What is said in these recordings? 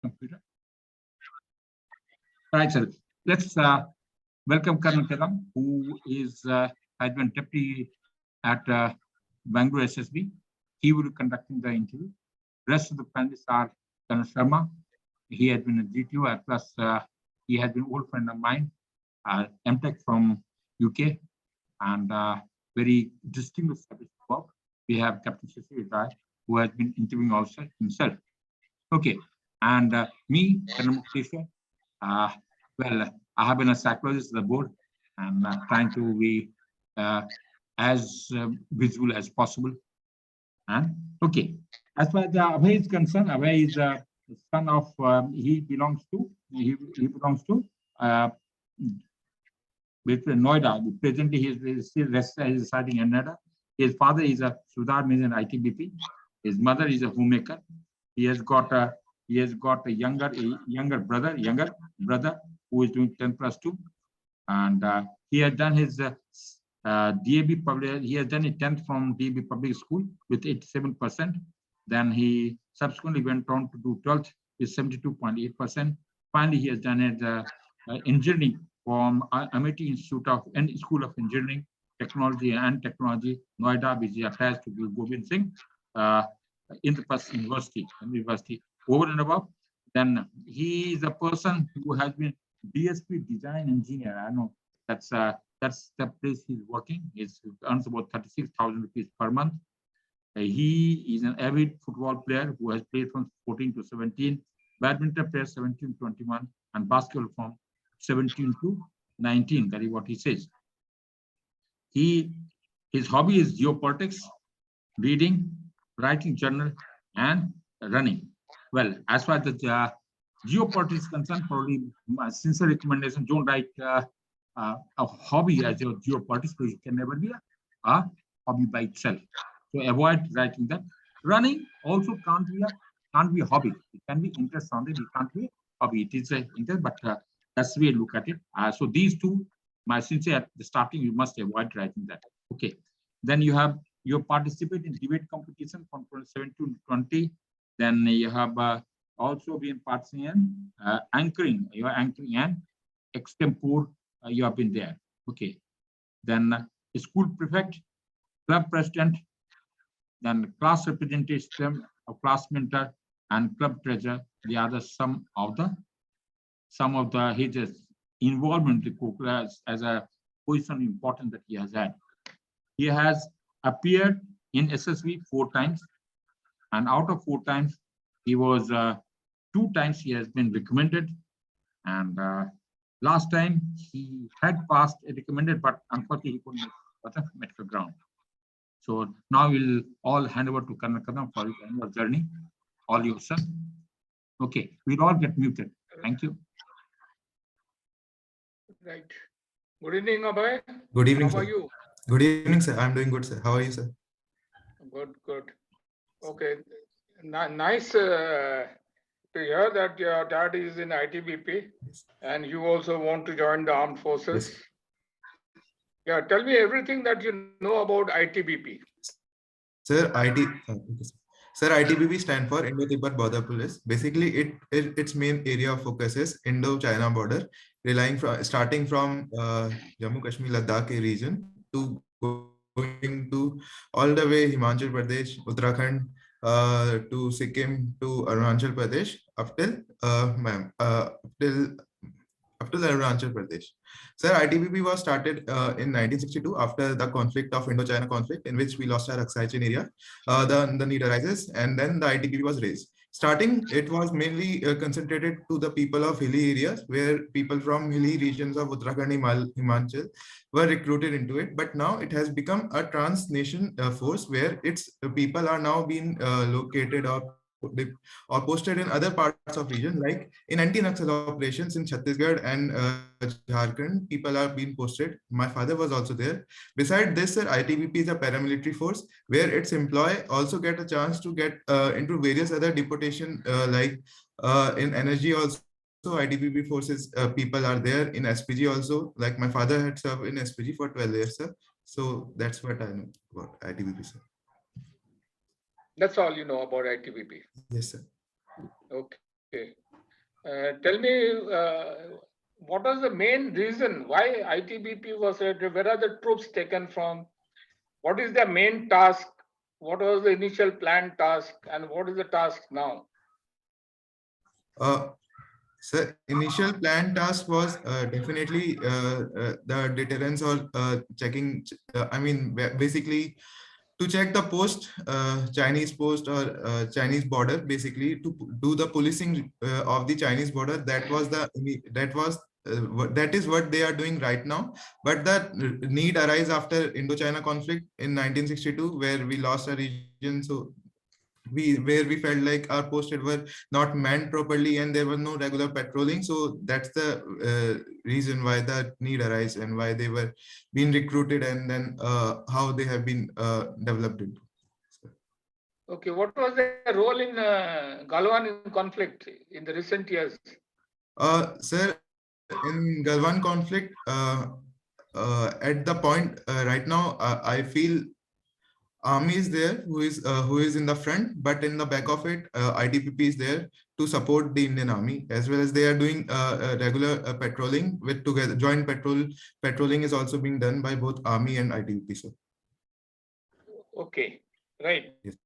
computer. Right, sir. Let's welcome Colonel Kalam, who has been deputy at Bangalore SSB. He will be conducting the interview. Rest of the panelists are Colonel Sharma. He has been a GTO, plus he has been an old friend of mine, MTech from UK, and very distinguished service work. We have Captain Cecil, who has been interviewing also himself. Okay, and me, Col Mukteshwar. Well, I have been a psychologist at the board, and trying to be as visual as possible. And okay, as far as Abhay is concerned, Abhay is the son of he belongs to with Noida. Presently, he is still residing in Noida. His father is a Sudhar Means in ITBP. His mother is a homemaker. He has got a younger brother who is doing 10+2, and he has done his DAB public. He has done his 10th from DAB Public School with 87%. Then he subsequently went on to do 12th with 72.8%. Finally, he has done his engineering from Amity School of Engineering, Technology, Noida, which is attached to Gobind Singh in the first university. Over and above, then he is a person who has been DSP Design Engineer. I know that's the place he's working. He earns about 36,000 rupees per month. He is an avid football player who has played from 14 to 17, badminton player 17 to 21, and basketball from 17 to 19. That is what he says. His hobby is geopolitics, reading, writing journal, and running. Well, as far as the geopolitics is concerned, probably my sincere recommendation: don't write a hobby as your geopolitics, because it can never be a hobby by itself. So avoid writing that. Running also can't be a hobby. It can be interest only. It can't be a hobby. It is an interest, but that's the way to look at it. So these two, my sincere at the starting, you must avoid writing that. Okay. Then you participate in debate competition from 17 to 20. Then you have also been participating in anchoring. You are anchoring and extempore. You have been there. Okay. Then school prefect, club president, then class representation, class mentor, and club treasurer. They are some of his involvement in the class as a position important that he has had. He has appeared in SSB 4 times, and out of 4 times, he was 2 times he has been recommended, and last time he had passed recommended, but unfortunately he couldn't make the medical ground. So now we'll all hand over to Colonel Kadam for your journey. All you, sir. Okay, we'll all get muted. Thank you. Right. Good evening, Abhay. Good evening, How sir. are you? Good evening, sir. I'm doing good, sir. How are you, sir? Good. Okay. Nice to hear that your dad is in ITBP, Yes. and you also want to join the armed forces. Yes. Yeah, tell me everything that you know about ITBP. Sir, ITBP stand for Indo-Tibet Border Police. Basically, its main area of focus is Indo-China border, starting from Jammu Kashmir, Ladakh region to going to all the way Himachal Pradesh, Uttarakhand, to Sikkim, to Arunachal Pradesh, up till Arunachal Pradesh. Sir, ITBP was started in 1962 after the conflict of Indo-China conflict, in which we lost our Aksai area. The need arises, and then the ITBP was raised. Starting, it was mainly concentrated to the people of hilly areas, where people from hilly regions of Uttarakhand, Himachal were recruited into it. But now it has become a trans-nation force, where its people are now being located or posted in other parts of region, like in anti-Naxal operations in Chhattisgarh and Jharkhand, people are being posted. My father was also there. Beside this, sir, ITBP is a paramilitary force where its employee also get a chance to get into various other deportation, like in energy also. ITBP forces people are there in SPG also. Like my father had served in SPG for 12 years, sir. So that's what I know about ITBP, sir. That's all you know about ITBP. Yes, sir. Okay. Tell me, what was the main reason why ITBP was raided? Where are the troops taken from? What is their main task? What was the initial planned task, and what is the task now? So initial plan task was definitely the deterrence or checking. I mean, basically to check the Chinese post or Chinese border, basically to do the policing of the Chinese border. That is what they are doing right now. But the need arise after Indo-China conflict in 1962, where we lost a region. So where we felt like our posts were not manned properly and there was no regular patrolling. So that's the reason why that need arise and why they were being recruited, and then how they have been developed into. Okay, what was their role in Galwan conflict in the recent years? Sir, in Galwan conflict, at the point right now, I feel army is there who is in the front, but in the back of it, ITBP is there to support the Indian Army, as well as they are doing regular patrolling with together. Joint patrolling is also being done by both Army and ITBP. So. Okay, right. Yes.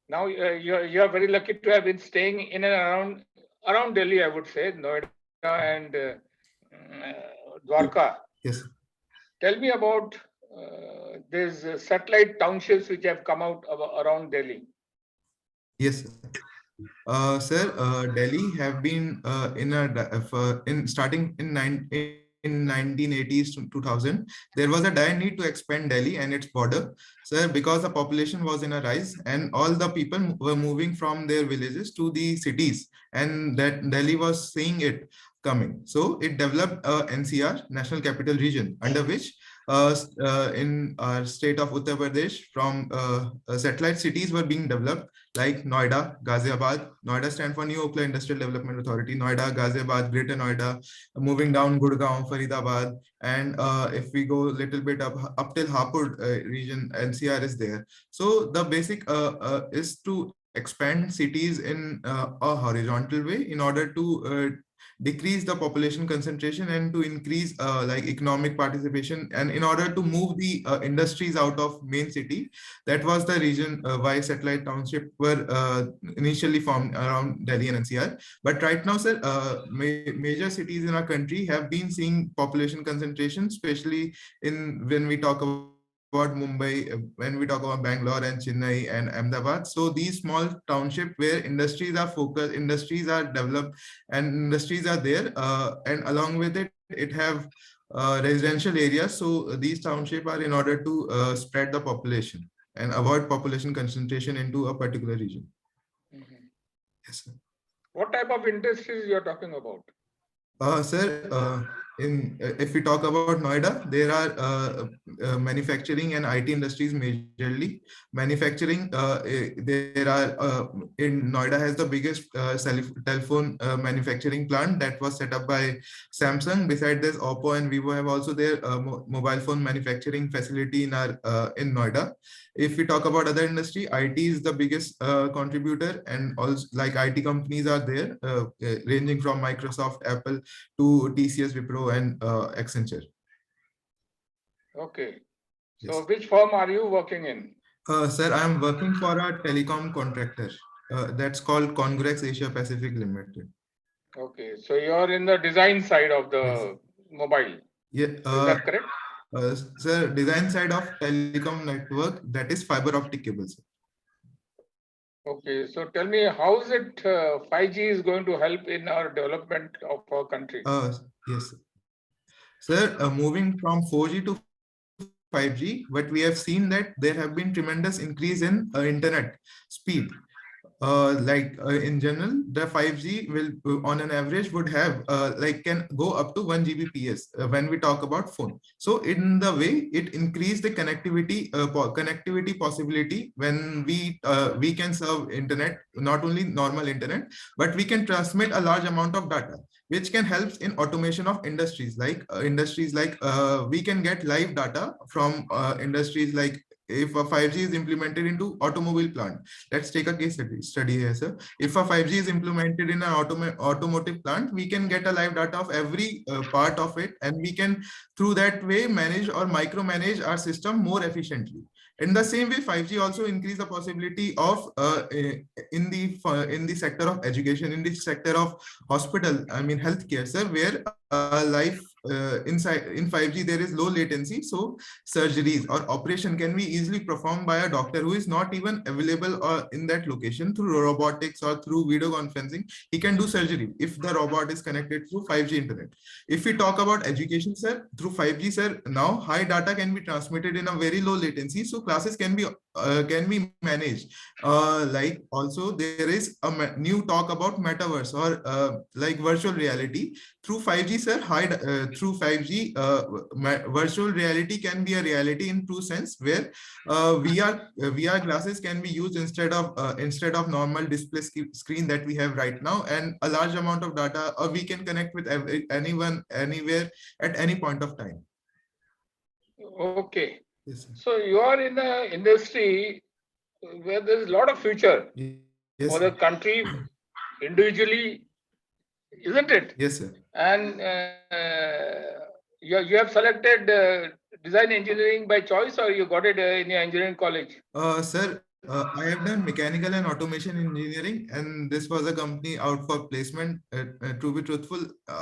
Now you are very lucky to have been staying in and around Delhi, I would say, Noida and Dwarka. Yes. Tell me about these satellite townships which have come out around Delhi. Yes. Sir, Delhi have been starting in 1980s to 2000. There was a dire need to expand Delhi and its border, sir, because the population was in a rise and all the people were moving from their villages to the cities, and that Delhi was seeing it coming. So it developed NCR, National Capital Region, under which in our state of Uttar Pradesh, from satellite cities were being developed, like Noida, Ghaziabad. Noida stands for New Oakland Industrial Development Authority. Noida, Ghaziabad, Greater Noida, moving down Gurgaon, Faridabad, and if we go a little bit up till Hapur region, NCR is there. So the basic is to expand cities in a horizontal way in order to decrease the population concentration and to increase like economic participation, and in order to move the industries out of main city. That was the reason why satellite township were initially formed around Delhi and NCR. But right now, sir, major cities in our country have been seeing population concentration, especially when we talk about Mumbai, when we talk about Bangalore and Chennai and Ahmedabad. So these small township where industries are focused, industries are developed, and industries are there, and along with it, it have residential areas. So these township are in order to spread the population and avoid population concentration into a particular region. Mm-hmm. Yes, sir. What type of industries you are talking about? Sir, if we talk about Noida, there are manufacturing and IT industries majorly. Manufacturing, there are in Noida has the biggest telephone manufacturing plant that was set up by Samsung. Beside this, Oppo and Vivo have also their mobile phone manufacturing facility in Noida. If we talk about other industry, IT is the biggest contributor, and also like IT companies are there, ranging from Microsoft, Apple to TCS, Wipro, and Accenture. Okay. So Yes. which firm are you working in? Sir, I am working for a telecom contractor that's called Congrex Asia Pacific Limited. Okay. So you're in the design side of the Yes. mobile. Yeah. Is that correct? Sir, design side of telecom network, that is fiber optic cables. Okay, so tell me, how is it 5G is going to help in our development of our country? Yes, sir. Moving from 4G to 5G, but we have seen that there have been tremendous increase in internet speed. In general, the 5G will on an average would have can go up to 1 Gbps when we talk about phone. So in the way it increased the connectivity possibility when we can serve internet, not only normal internet, but we can transmit a large amount of data, which can help in automation of industries we can get live data from industries like if a 5G is implemented into automobile plant, let's take a case study here, sir. If a 5G is implemented in an automotive plant, we can get a live data of every part of it, and we can through that way manage or micromanage our system more efficiently. In the same way, 5G also increase the possibility of in the sector of education, in the sector of hospital, I mean healthcare, sir, where life inside in 5G there is low latency, so surgeries or operation can be easily performed by a doctor who is not even available or in that location. Through robotics or through video conferencing, he can do surgery if the robot is connected through 5G internet. If we talk about education, sir, through 5G, sir, now high data can be transmitted in a very low latency, so classes can be managed. Like also there is a new talk about metaverse or like virtual reality. Through 5G, sir, through 5G, virtual reality can be a reality in true sense, where VR glasses can be used instead of normal display screen that we have right now, and a large amount of data, or we can connect with anyone, anywhere, at any point of time. Okay. Yes, so you are in an industry where there is a lot of future for the country individually, isn't it? Yes, sir. And you have selected design engineering by choice, or you got it in your engineering college? Sir, I have done mechanical and automation engineering, and this was a company out for placement. To be truthful,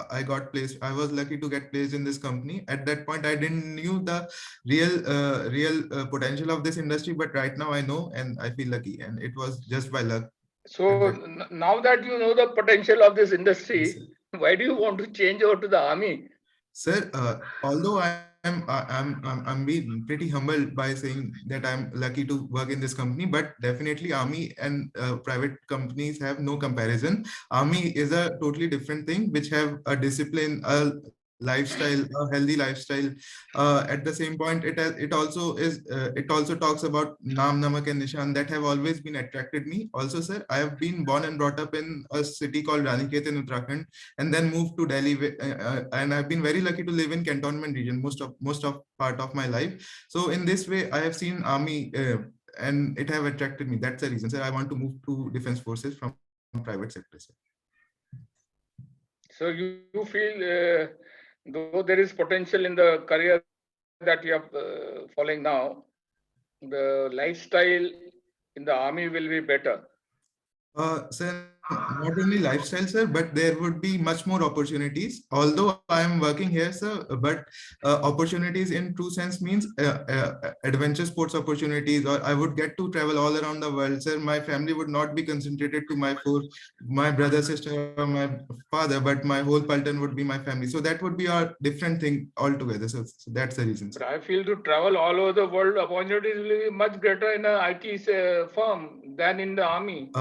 I got placed. I was lucky to get placed in this company. At that point, I didn't knew the real potential of this industry, but right now I know, and I feel lucky, and it was just by luck. So now that you know the potential of this industry, Yes, why do you want to change over to the army? sir, although I'm being pretty humbled by saying that I'm lucky to work in this company, but definitely army and private companies have no comparison. Army is a totally different thing, which have a discipline, a lifestyle, a healthy lifestyle. At the same point, it also talks about naam, namak, and nishan that have always been attracted me. Also, sir, I have been born and brought up in a city called Ranikhet in Uttarakhand, and then moved to Delhi, and I've been very lucky to live in cantonment region most of part of my life. So in this way, I have seen army, and it have attracted me. That's the reason, sir. I want to move to defense forces from private sector, sir. So you feel, though there is potential in the career that you are following now, the lifestyle in the army will be better. Sir, not only lifestyle, sir, but there would be much more opportunities. Although I am working here, sir, but opportunities in true sense means adventure sports opportunities, or I would get to travel all around the world, sir. My family would not be concentrated to my brother, sister, or my father, but my whole Paltan would be my family. So that would be a different thing altogether. So that's the reason, sir. But I feel to travel all over the world, opportunities will be much greater in an IT firm than in the army.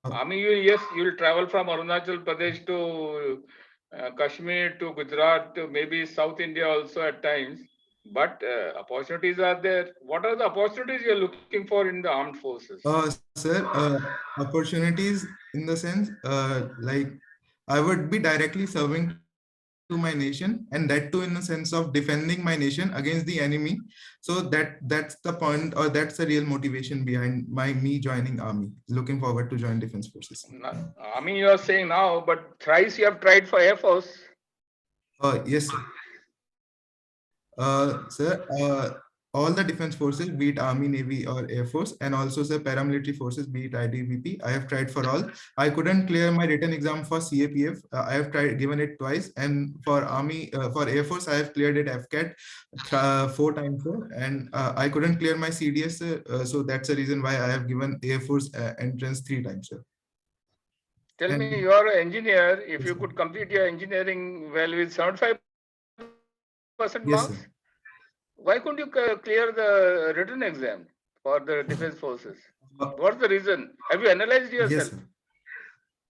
Army, you'll travel from Arunachal Pradesh to Kashmir to Gujarat to maybe South India also at times. But opportunities are there. What are the opportunities you're looking for in the armed forces? Sir, opportunities in the sense, like I would be directly serving to my nation, and that too in the sense of defending my nation against the enemy. So that's the point, or that's the real motivation behind me joining army. Looking forward to join defense forces. Army you are saying now, but thrice you have tried for Air Force. Yes, sir. Sir, all the defense forces, be it Army, Navy, or Air Force, and also the paramilitary forces, be it ITBP, I have tried for all. I couldn't clear my written exam for CAPF. I have given it twice, and for Army, for Air Force, I have cleared it FCAT 4 times, and I couldn't clear my CDS, so that's the reason why I have given Air Force entrance 3 times, sir. Tell me, you are an engineer. If you could complete your engineering well with 75% marks, yes, why couldn't you clear the written exam for the defense forces? What's the reason? Have you analyzed yourself? Yes, sir.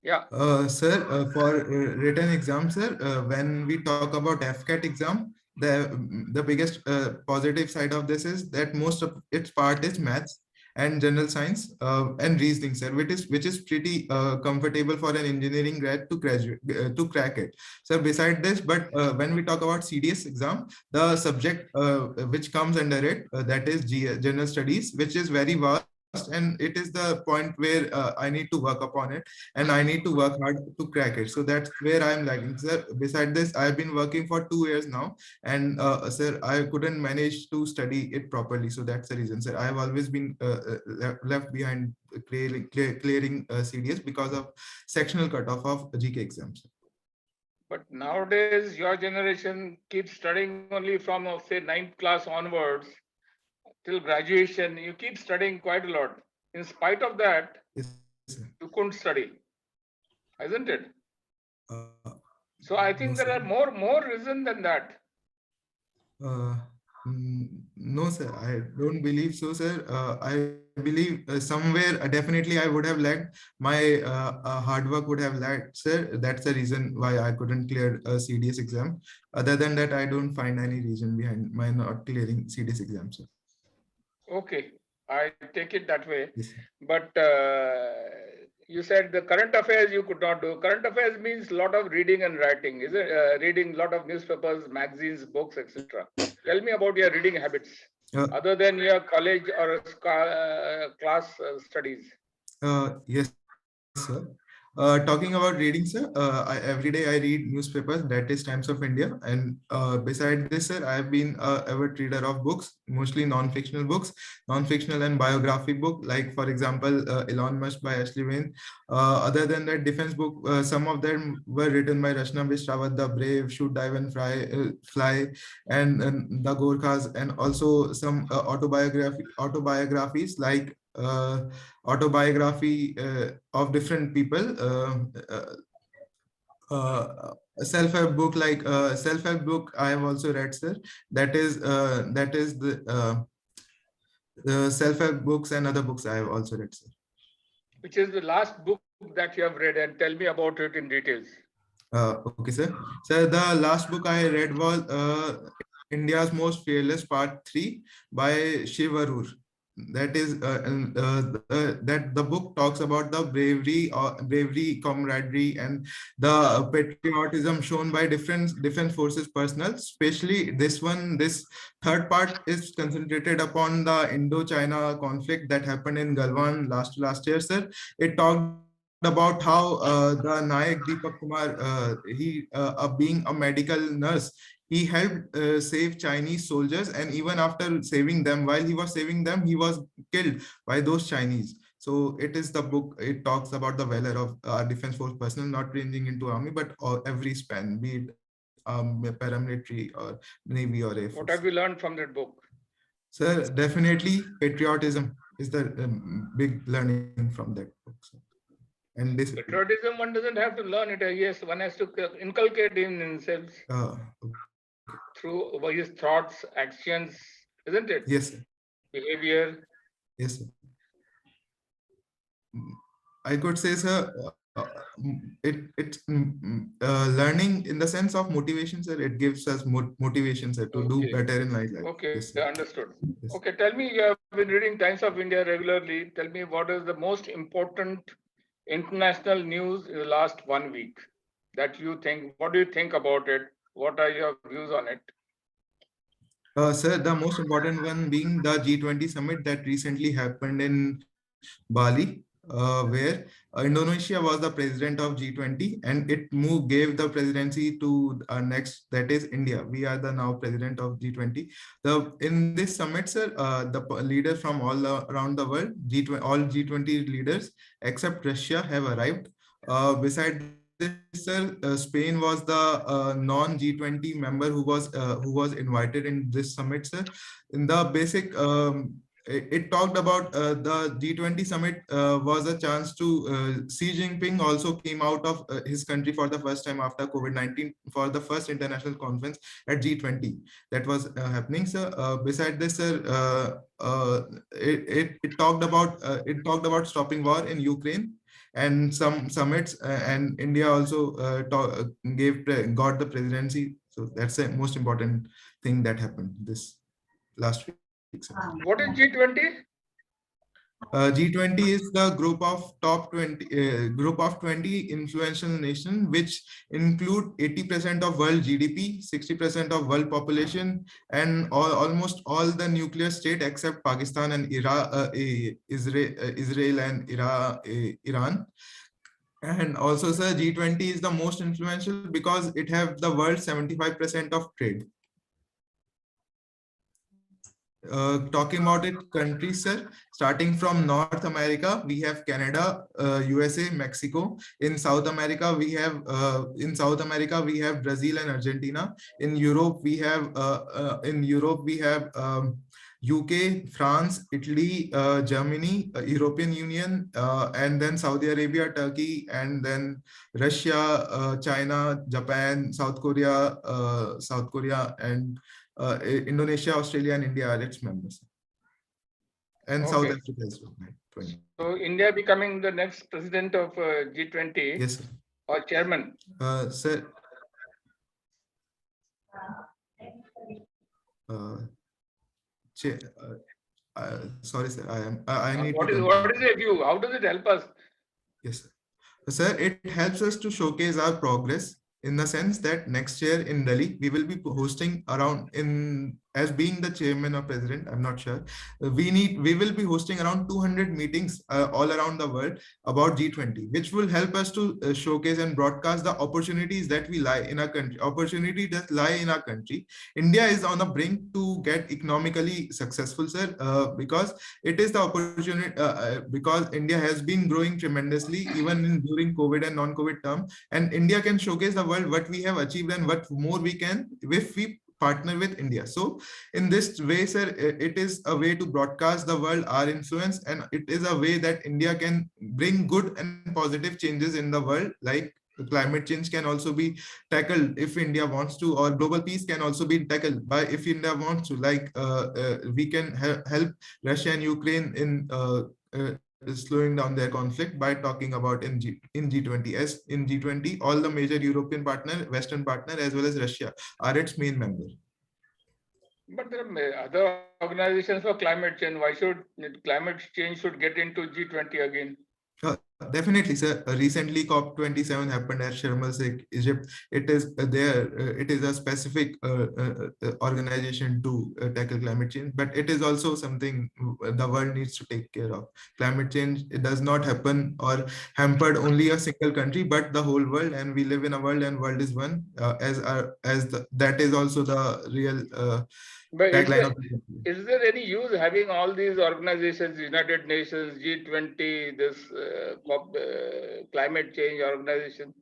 Yeah. Sir, for written exam, sir, when we talk about FCAT exam, the biggest positive side of this is that most of its part is maths. and general science and reasoning, sir, which is pretty comfortable for an engineering grad to graduate to crack it. So beside this, but when we talk about CDS exam, the subject which comes under it, that is general studies, which is very vast, and it is the point where I need to work upon it, and I need to work hard to crack it. So that's where I'm lagging, sir. Beside this, I've been working for 2 years now, and sir, I couldn't manage to study it properly. So that's the reason, sir. I've always been left behind clearing CDS because of sectional cutoff of GK exams. But nowadays, your generation keeps studying only from, say, 9th class onwards till graduation. You keep studying quite a lot. In spite of that, Yes, sir. you couldn't study, isn't it? Uh, So I no, think sir. there are more reason than that. Uh, no, sir, I don't believe so, sir. I believe somewhere definitely I would have lagged. My hard work would have lagged, sir. That's the reason why I couldn't clear a CDS exam. Other than that, I don't find any reason behind my not clearing CDS exam, sir. Okay, I take it that way. Yes, sir. But you said the current affairs you could not do. Current affairs means a lot of reading and writing, is it? Reading a lot of newspapers, magazines, books, etc. Tell me about your reading habits, other than your college or class studies. Yes, sir. Talking about reading, sir, every day I read newspapers, that is Times of India. And beside this, sir, I have been a avid reader of books, mostly non-fictional books, non-fictional and biography book, like, for example, Elon Musk by Ashley Wayne. Other than that, defense book, some of them were written by Rachna Rawat, The Brave, Shoot, Dive and Fly, and the Gorkhas, and also some autobiographies like autobiography of different people, self-help book, like self-help book I have also read, sir. That is the self-help books and other books I have also read, sir. Which is the last book that you have read, and tell me about it in details. Okay, sir. So the last book I read was India's Most Fearless Part 3 by Shiv Arur. That is that the book talks about the bravery, camaraderie, and the patriotism shown by different defense forces personnel. Especially this third part is concentrated upon the Indo-China conflict that happened in Galwan last year, sir. It talked about how the Nayak Deepak Kumar, he being a medical nurse, he helped save Chinese soldiers, and even after saving them, while he was saving them, he was killed by those Chinese. So it is the book. It talks about the valor of our defense force personnel, not ranging into army, but every span, be it paramilitary or navy or air force. What have you learned from that book? Sir, definitely patriotism is the big learning from that book, sir. And this Patriotism, one doesn't have to learn it. Yes, one has to inculcate in himself through his thoughts, actions, isn't it? Yes, sir. Behavior. Yes, sir. I could say, sir, it's learning in the sense of motivation, sir. It gives us motivation, sir, to do better in life. Okay, yes, understood. Yes. Okay, tell me, you have been reading Times of India regularly. Tell me, what is the most important international news in the last 1 week that you think? What do you think about it? What are your views on it? Sir, the most important one being the G20 summit that recently happened in Bali, where Indonesia was the president of G20, and it gave the presidency to our next, that is India. We are the now president of G20. In this summit, sir, the leaders from all around the world, all G20 leaders except Russia have arrived. Beside this, sir, Spain was the non-G20 member who was invited in this summit, sir. In the basic, it talked about the G20 summit was a chance to Xi Jinping also came out of his country for the first time after COVID-19 for the first international conference at G20 that was happening, sir. Beside this, sir, it talked about stopping war in Ukraine and some summits, and India also got the presidency. So that's the most important thing that happened this last week. What is G20? G20 is the group of top 20 influential nations, which include 80% of world GDP, 60% of world population, and almost all the nuclear state except Pakistan and Israel and Iran. And also, sir, G20 is the most influential because it have the world's 75% of trade. Talking about it countries, sir, starting from North America, we have Canada, USA, Mexico. In South America, we have Brazil and Argentina. In Europe, we have UK, France, Italy, Germany, European Union, and then Saudi Arabia, Turkey, and then Russia, China, Japan, South Korea, and Indonesia, Australia, and India are its members. And South Okay. Africa as well. Right. So India becoming the next president of G20 Yes, sir. or chairman? Sir. Sorry, sir. I need What to. is your view? How does it help us? Yes, sir. It helps us to showcase our progress in the sense that next year in Delhi, we will be hosting around as being the chairman or president, I'm not sure. We will be hosting around 200 meetings all around the world about G20, which will help us to showcase and broadcast the opportunities that lie in our country. India is on the brink to get economically successful, sir, because it is the opportunity, because India has been growing tremendously even during COVID and non-COVID term, and India can showcase the world what we have achieved and what more we can if we partner with India. So in this way, sir, it is a way to broadcast the world our influence, and it is a way that India can bring good and positive changes in the world, like climate change can also be tackled if India wants to, or global peace can also be tackled by if India wants to, like we can help Russia and Ukraine in slowing down their conflict by talking about in G20. As in G20, all the major European partner, Western partner, as well as Russia are its main members. But there are other organizations for climate change. Why should climate change should get into G20 again? Definitely, sir. Recently, COP27 happened at Sharm el Sheikh, Egypt. It is it is a specific organization to tackle climate change, but it is also something the world needs to take care of. Climate change, it does not happen or hampered only a single country, but the whole world. And we live in a world, and world is one. That is also the real. But is there any use having all these organizations, United Nations, G20, this climate change organization?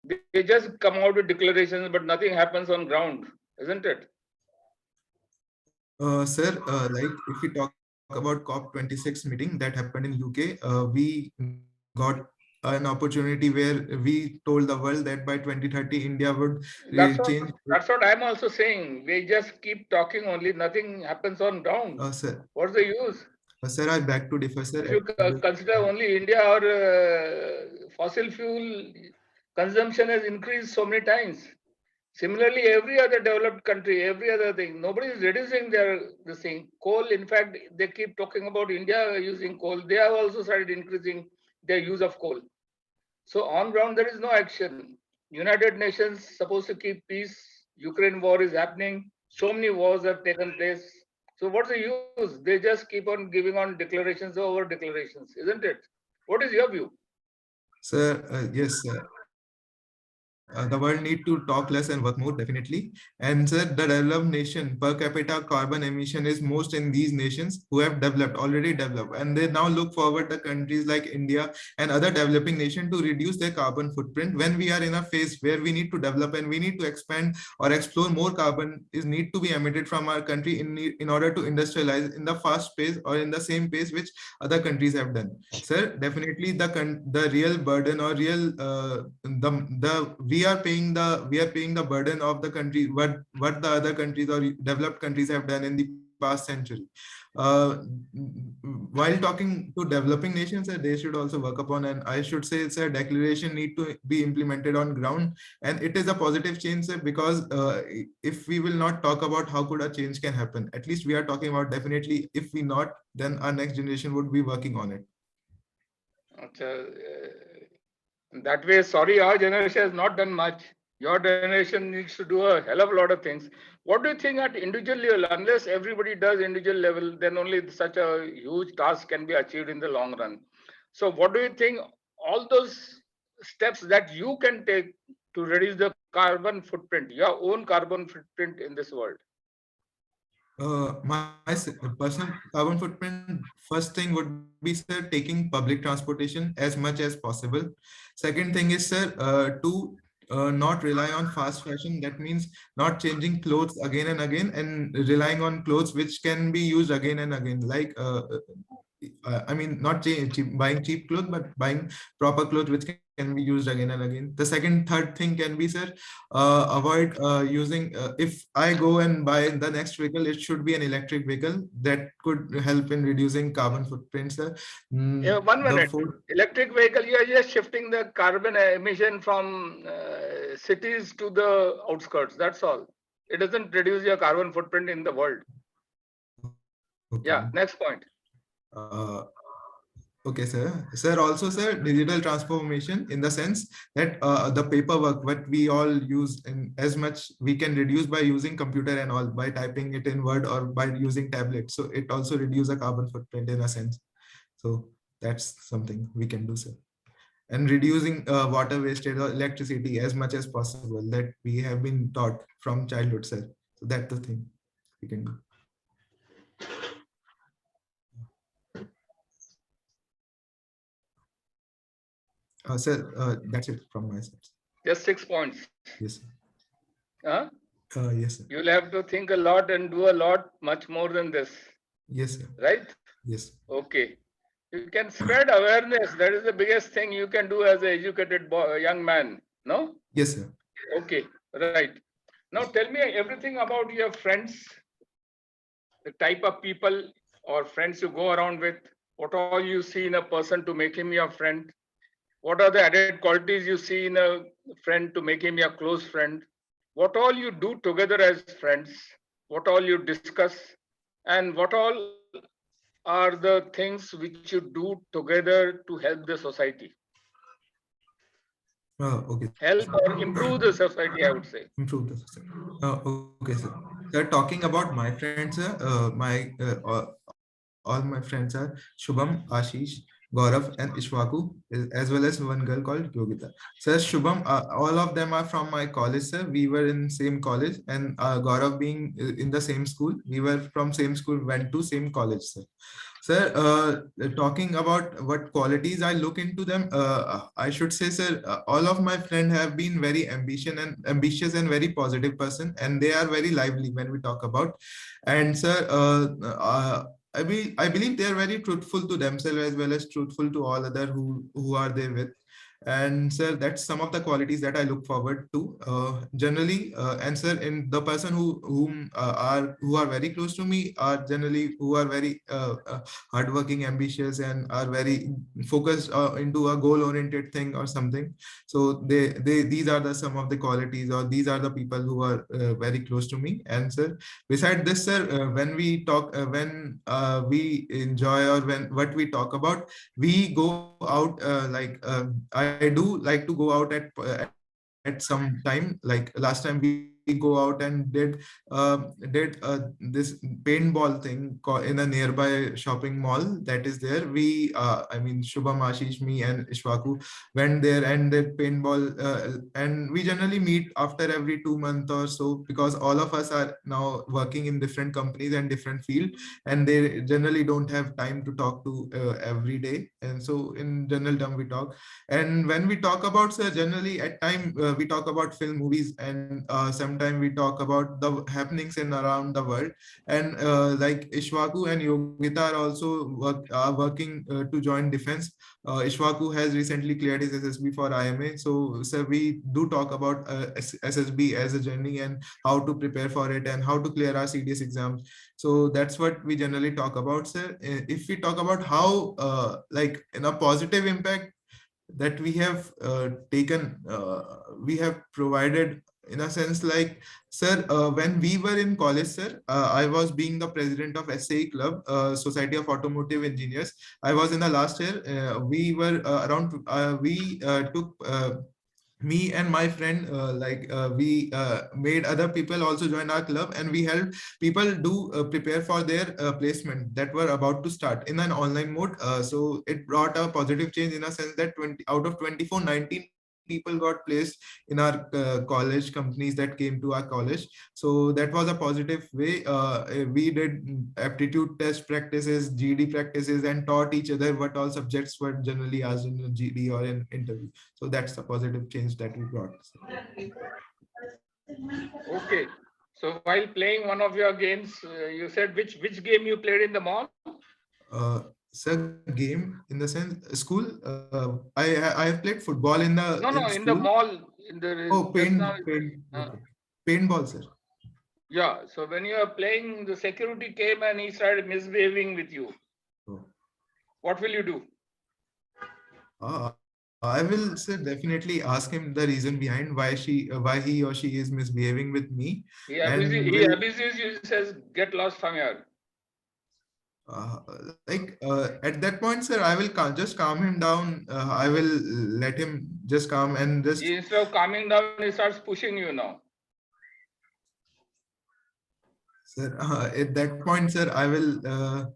They just come out with declarations, but nothing happens on ground, isn't it? Sir, like if we talk about COP26 meeting that happened in UK, we got an opportunity where we told the world that by 2030 India would change. That's what I'm also saying. They just keep talking only, nothing happens on ground. Sir. What's the use? Sir, I beg to differ, sir. If you consider only India, or fossil fuel consumption has increased so many times. Similarly, every other developed country, every other thing, nobody is reducing this thing. Coal, in fact, they keep talking about India using coal. They have also started increasing their use of coal. So on ground, there is no action. United Nations supposed to keep peace. Ukraine war is happening. So many wars have taken place. So what's the use? They just keep on giving on declarations over declarations, isn't it? What is your view? Sir, yes, sir. The world need to talk less and work more, definitely. And sir, the developed nation per capita carbon emission is most in these nations who have already developed, and they now look forward the countries like India and other developing nations to reduce their carbon footprint. When we are in a phase where we need to develop and we need to expand or explore, more carbon is need to be emitted from our country in order to industrialize in the fast pace or in the same pace which other countries have done. Sir, definitely the real burden or real we are paying the burden of the country what the other countries or developed countries have done in the past century. While talking to developing nations, they should also work upon, and I should say it's a declaration need to be implemented on ground, and it is a positive change, sir, because if we will not talk about how could a change can happen, at least we are talking about definitely. If we not, then our next generation would be working on it. That way, sorry, our generation has not done much. Your generation needs to do a hell of a lot of things. What do you think at individual level? Unless everybody does individual level, then only such a huge task can be achieved in the long run. So what do you think all those steps that you can take to reduce the carbon footprint, your own carbon footprint in this world? My personal carbon footprint, first thing would be, sir, taking public transportation as much as possible. Second thing is, sir, to not rely on fast fashion. That means not changing clothes again and again, and relying on clothes which can be used again and again. Like, I mean, not buying cheap clothes, but buying proper clothes which can be used again and again. The third thing can be, sir, avoid using, if I go and buy the next vehicle, it should be an electric vehicle. That could help in reducing carbon footprint, sir. Yeah, 1 minute. Electric vehicle, you are just shifting the carbon emission from cities to the outskirts. That's all. It doesn't reduce your carbon footprint in the world. Okay. Yeah, next point. Okay, sir. Sir, also, sir, digital transformation, in the sense that the paperwork, what we all use, in as much we can reduce by using computer and all, by typing it in Word or by using tablets. So it also reduces a carbon footprint in a sense. So that's something we can do, sir. And reducing water wastage or electricity as much as possible, that we have been taught from childhood, sir. So that's the thing we can do. Sir, that's it from my side. Just 6 points. Yes, sir. Yes, sir. You'll have to think a lot and do a lot, much more than this. Yes, sir. Right? Yes. Okay. You can spread awareness. That is the biggest thing you can do as an educated young man. No? Yes, sir. Okay. Right. Now tell me everything about your friends, the type of people or friends you go around with. What all you see in a person to make him your friend? What are the added qualities you see in a friend to make him your close friend? What all you do together as friends? What all you discuss? And what all are the things which you do together to help the society? Okay. Help or improve the society, I would say. Improve the society. Okay, sir. Sir, talking about my friends, all my friends are Shubham, Ashish, Gaurav, and Ishwaku, as well as one girl called Yogita. Sir, Shubham, all of them are from my college, sir. We were in same college, and Gaurav being in the same school, we were from same school, went to same college, sir. Sir, talking about what qualities I look into them, I should say, sir, all of my friends have been very ambitious and very positive person, and they are very lively when we talk about. And sir, I believe they are very truthful to themselves as well as truthful to all other who are they with. And sir, that's some of the qualities that I look forward to generally. And sir, in the person who are very close to me are generally who are very hardworking, ambitious, and are very focused into a goal-oriented thing or something. So these are the some of the qualities, or these are the people who are very close to me. And sir, beside this, sir, when we talk, when we enjoy, or what we talk about, we go out I do like to go out at some time. Like last time we go out and did this paintball thing in a nearby shopping mall that is there. We I mean, Shubham, Ashish, me, and Ishwaku went there and did paintball, and we generally meet after every 2 months or so, because all of us are now working in different companies and different field, and they generally don't have time to talk to every day. And so in general term we talk. And when we talk about, sir, generally at time we talk about film, movies, and sometimes sometime we talk about the happenings in around the world. And like Ishwaku and Yogita are also working to join defense. Ishwaku has recently cleared his SSB for IMA. So we do talk about SSB as a journey and how to prepare for it and how to clear our CDS exams. So that's what we generally talk about, sir. If we talk about how like in a positive impact that we have taken, we have provided in a sense, like, sir, when we were in college, sir, I was being the president of SAE Club, Society of Automotive Engineers. I was in the last year. We were we took me and my friend, we made other people also join our club, and we helped people do prepare for their placement that were about to start in an online mode. So it brought a positive change in a sense that 20 out of 24, 19 people got placed in our college companies that came to our college. So that was a positive way. We did aptitude test practices, GD practices, and taught each other what all subjects were generally asked in a GD or an interview. So that's the positive change that we brought. Okay. So while playing one of your games, you said which game you played in the mall? Sir, game in the sense school. I have played football in the No, in in the school. mall. In the Oh, just now. okay. Paintball, sir. Yeah. So when you are playing, the security came and he started misbehaving with you. Oh. What will you do? I will say definitely ask him the reason behind why he or she is misbehaving with me. He And abuses you, says, get lost from here. At that point, sir, I will just calm him down. I will let him just calm and just. Instead of calming down, he starts pushing you now. Sir, at that point, sir, I will.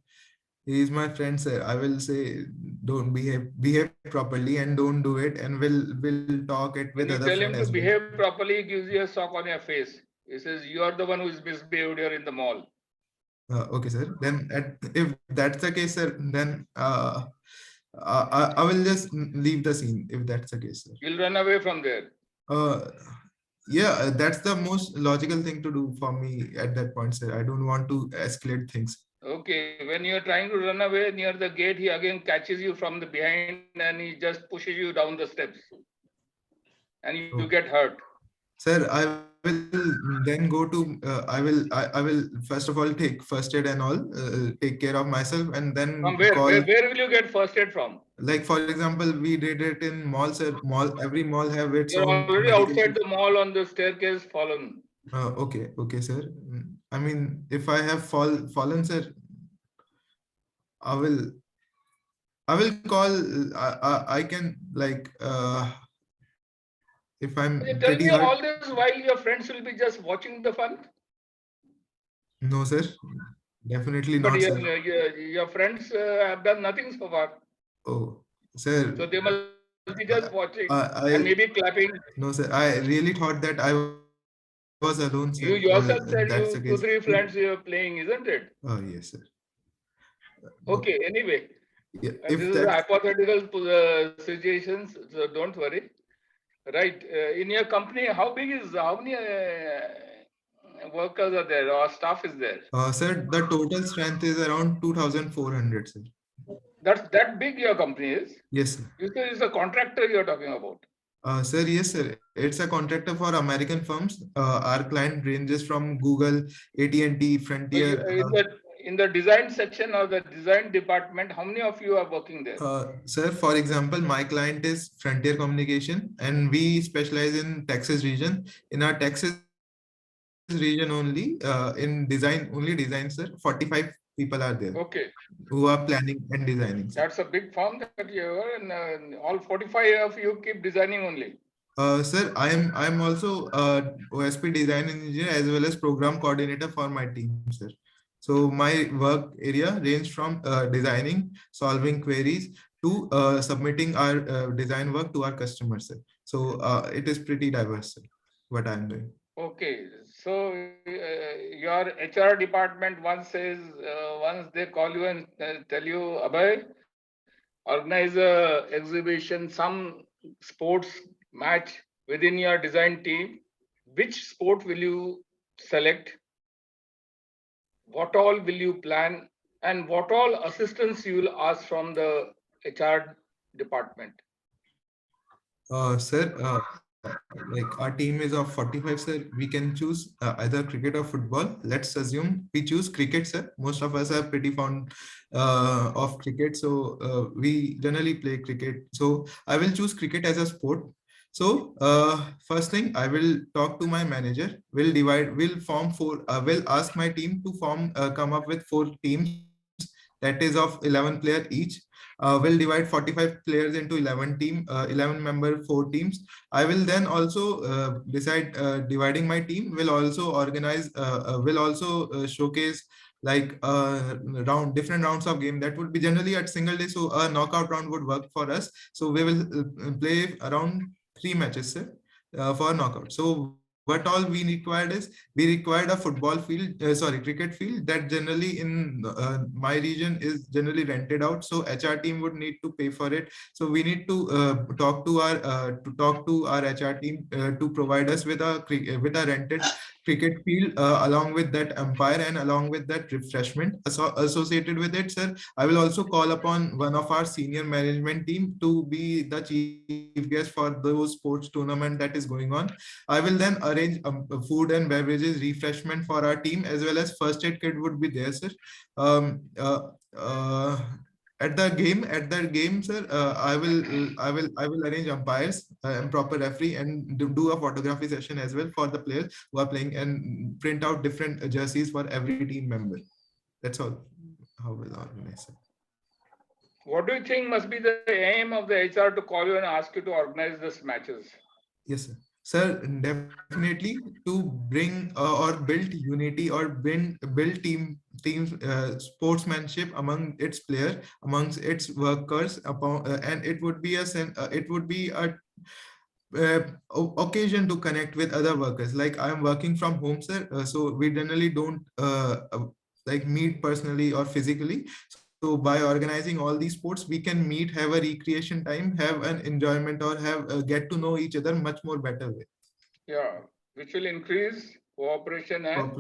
He is my friend, sir. I will say, don't behave properly and don't do it, and we'll talk it with When you other tell him friends to as well. behave properly, he gives you a sock on your face. He says, you are the one who is misbehaved here in the mall. Okay, sir. Then if that's the case, sir, then I will just leave the scene if that's the case, sir. You'll run away from there. Yeah, that's the most logical thing to do for me at that point, sir. I don't want to escalate things. Okay, when you're trying to run away near the gate, he again catches you from the behind and he just pushes you down the steps. And you get hurt. Sir, I will then go to, I will first of all take first aid and all, take care of myself, and then From where? call. Where will you get first aid from? Like, for example, we did it in malls, sir. Every mall have its You're own already medical. outside the mall on the staircase, fallen. Okay, sir. I mean, if I have fallen, sir, I will call. I can, like, if I'm Tell pretty me hurt. all this while your friends will be just watching the fun. No, sir. Definitely But not, sir. your friends have done nothing so far. Oh, sir. So they must be just watching I and maybe clapping. No, sir. I really thought that I was alone, sir. You yourself said That's the you case. 2-3 friends you are playing, isn't it? Oh, yes, sir. Okay, anyway. Yeah, This is a hypothetical situations, so don't worry. Right. In your company, how many workers are there or staff is there? Sir, the total strength is around 2,400, sir. That's that big your company is? Yes, sir. You say it's a contractor you're talking about. Sir, yes, sir. It's a contractor for American firms. Our client ranges from Google, AT&T, Frontier. In the design section or the design department, how many of you are working there? Sir, for example, my client is Frontier Communication, and we specialize in Texas region. In our Texas region only, in design, sir, 45 people are there. Okay. Who are planning and designing, sir. That's a big firm that you are, and all 45 of you keep designing only. Sir, I'm also OSP Design Engineer as well as Program Coordinator for my team, sir. So my work area range from designing, solving queries to submitting our design work to our customers, sir. So it is pretty diverse, sir, what I'm doing. Okay, so your HR department once they call you and tell you, Abhay, organize a exhibition, some sports match within your design team. which sport will you select? What all will you plan? And what all assistance you will ask from the HR department? Sir, like our team is of 45, sir. We can choose either cricket or football. Let's assume we choose cricket, sir. Most of us are pretty fond of cricket, so we generally play cricket. So I will choose cricket as a sport. So first thing, I will talk to my manager. We'll form four. Will ask my team to come up with 4 teams, that is of 11 player each. We'll divide 45 players into 11 member 4 teams. I will then also decide dividing my team. Will also organize. Will also showcase like different rounds of game that would be generally at single day. So a knockout round would work for us. So we will play around 3 matches, sir, for knockout. So what all we required is we required a football field, cricket field that generally in my region is generally rented out. So HR team would need to pay for it. So we need to talk to our HR team to provide us with a rented cricket field along with that umpire and along with that refreshment associated with it, sir. I will also call upon one of our senior management team to be the chief guest for those sports tournament that is going on. I will then arrange food and beverages, refreshment for our team, as well as first aid kit would be there, sir. Um, uh, uh, at the game, sir, I will arrange umpires and proper referee and do a photography session as well for the players who are playing and print out different jerseys for every team member. That's all. How we'll organize it. What do you think must be the aim of the HR to call you and ask you to organize these matches? Yes, sir. Sir, definitely to bring or build unity or build team sportsmanship among its players, amongst its workers, and it would be a occasion to connect with other workers. Like I'm working from home, sir, so we generally don't like meet personally or physically. So by organizing all these sports, we can meet, have a recreation time, have an enjoyment, or have get to know each other much more better way. Yeah, which will increase cooperation and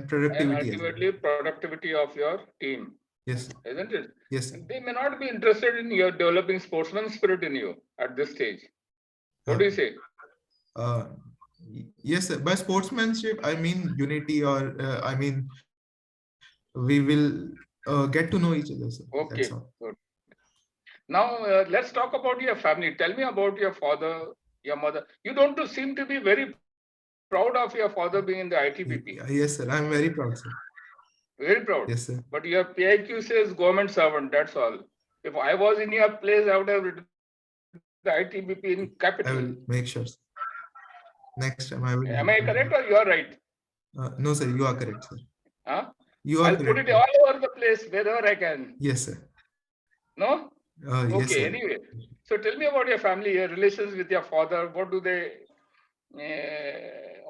productivity as well. ultimately productivity of your team. Yes, Isn't it? yes. They may not be interested in your developing sportsman spirit in you at this stage. What do you say? Yes, sir. By sportsmanship, I mean unity, or I mean we will get to know each other, sir. Okay, that's all. good. Now let's talk about your family. Tell me about your father, your mother. You don't seem to be very proud of your father being in the ITBP. Yes, sir. I'm very proud, sir. Very proud. Yes, sir. But your PIQ says government servant. That's all. If I was in your place, I would have written the ITBP in capital. I will make sure, sir. Next time I will. Am I correct or you are right? No, sir. You are correct, sir. Huh? You are I'll correct, put it all over the place wherever I can. Yes, sir. No? Yes, okay, sir. Anyway. So tell me about your family, your relations with your father. What do they,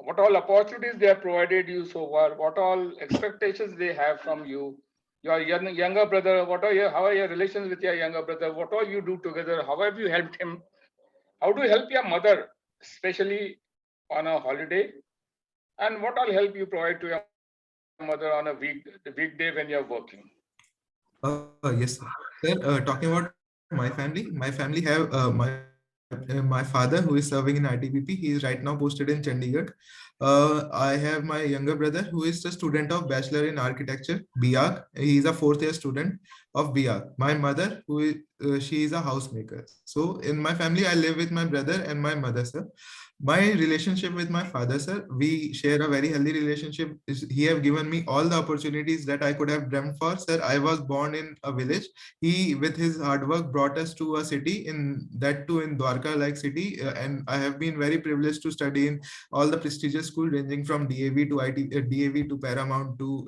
what all opportunities they have provided you so far? What all expectations they have from you? Your younger brother, how are your relations with your younger brother? What all you do together? How have you helped him? How do you help your mother, especially on a holiday? And what all help you provide to your mother on a weekday when you're working? Yes, sir. Sir, talking about my family have my father who is serving in ITBP. He is right now posted in Chandigarh. I have my younger brother who is a student of Bachelor in Architecture, BArch. He is a 4th-year student of BArch. My mother, she is a housemaker. So in my family, I live with my brother and my mother, sir. My relationship with my father, sir, we share a very healthy relationship. He have given me all the opportunities that I could have dreamt for, sir. I was born in a village. He, with his hard work, brought us to a city, in Dwarka like city, and I have been very privileged to study in all the prestigious school ranging from DAV to Paramount to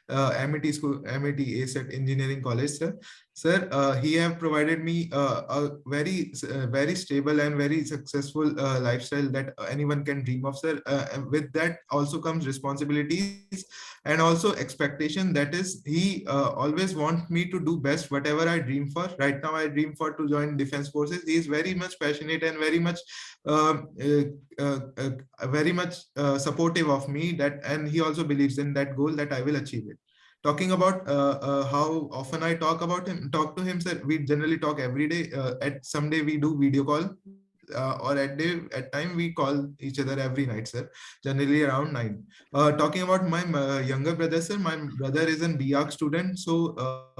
Amity School, Amity ASET Engineering College, sir. Sir, he have provided me a very stable and very successful lifestyle that anyone can dream of, sir. And with that also comes responsibilities and also expectation. That is, he always wants me to do best whatever I dream for. Right now, I dream for to join defense forces. He is very much passionate and um, uh, very much supportive of me. That, and he also believes in that goal that I will achieve it. Talking about how often I talk to him, sir. We generally talk every day. At some day we do video call, or at time we call each other every night, sir. Generally around 9. Talking about my younger brother, sir. My brother is an BArch student, so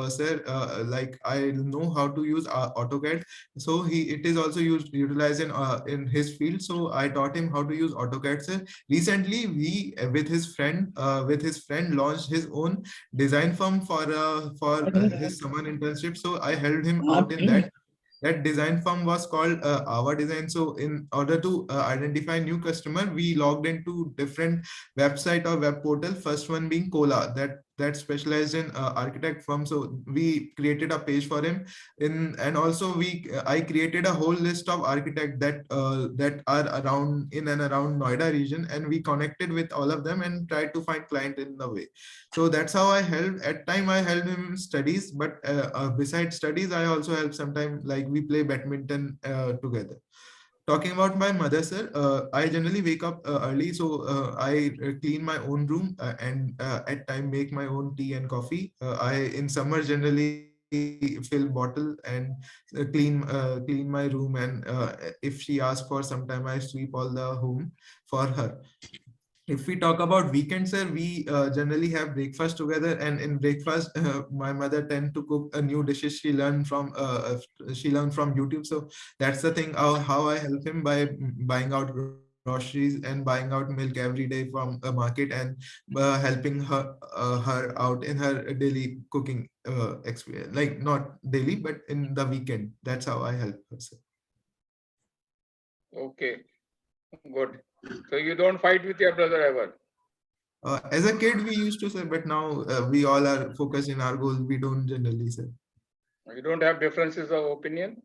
sir, like I know how to use AutoCAD. So it is also utilized in his field. So I taught him how to use AutoCAD, sir. Recently, we with his friend launched his own design firm for his summer internship. So I helped him out in that. That design firm was called our design. So in order to identify new customer, we logged into different website or web portal. First one being Cola, that specialized in architect firm. So we created a page for him. And also I created a whole list of architects that are around in and around Noida region, and we connected with all of them and tried to find client in the way. So that's how I helped. At time I helped him in studies, but besides studies, I also help sometimes, like we play badminton together. Talking about my mother, sir, I generally wake up early, so I clean my own room and at time make my own tea and coffee. I in summer generally fill bottle and clean my room, and if she asks for some time, I sweep all the home for her. If we talk about weekends, sir, we generally have breakfast together, and in breakfast, my mother tend to cook a new dishes she learned from YouTube. So that's the thing how I help him by buying out groceries and buying out milk every day from a market, and helping her out in her daily cooking experience, like not daily but in the weekend. That's how I help her, sir. Okay, good. So you don't fight with your brother ever? As a kid, we used to say, but now we all are focused in our goals. We don't generally say. You don't have differences of opinion?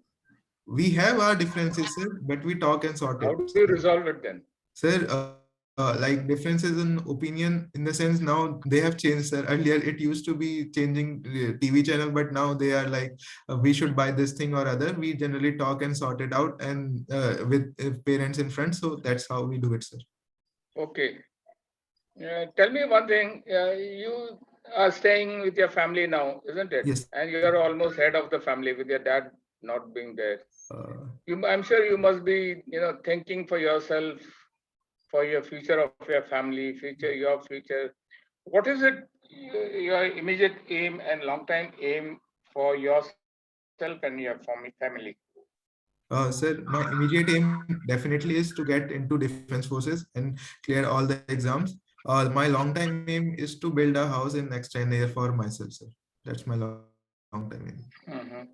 We have our differences, sir, but we talk and sort How it. do you resolve it then? Sir, like differences in opinion, in the sense now they have changed, sir. Earlier, it used to be changing TV channel, but now they are like, we should buy this thing or other. We generally talk and sort it out, and with parents and friends. So that's how we do it, sir. Okay. Tell me one thing. You are staying with your family now, isn't it? Yes. And you are almost head of the family with your dad not being there. Uh, I'm sure you must be, thinking for yourself, for your future of your family, your future. What is it, your immediate aim and long-time aim for yourself and your family? Sir, my immediate aim definitely is to get into defense forces and clear all the exams. My long time aim is to build a house in next 10 years for myself, sir. That's my long time aim. Mhm.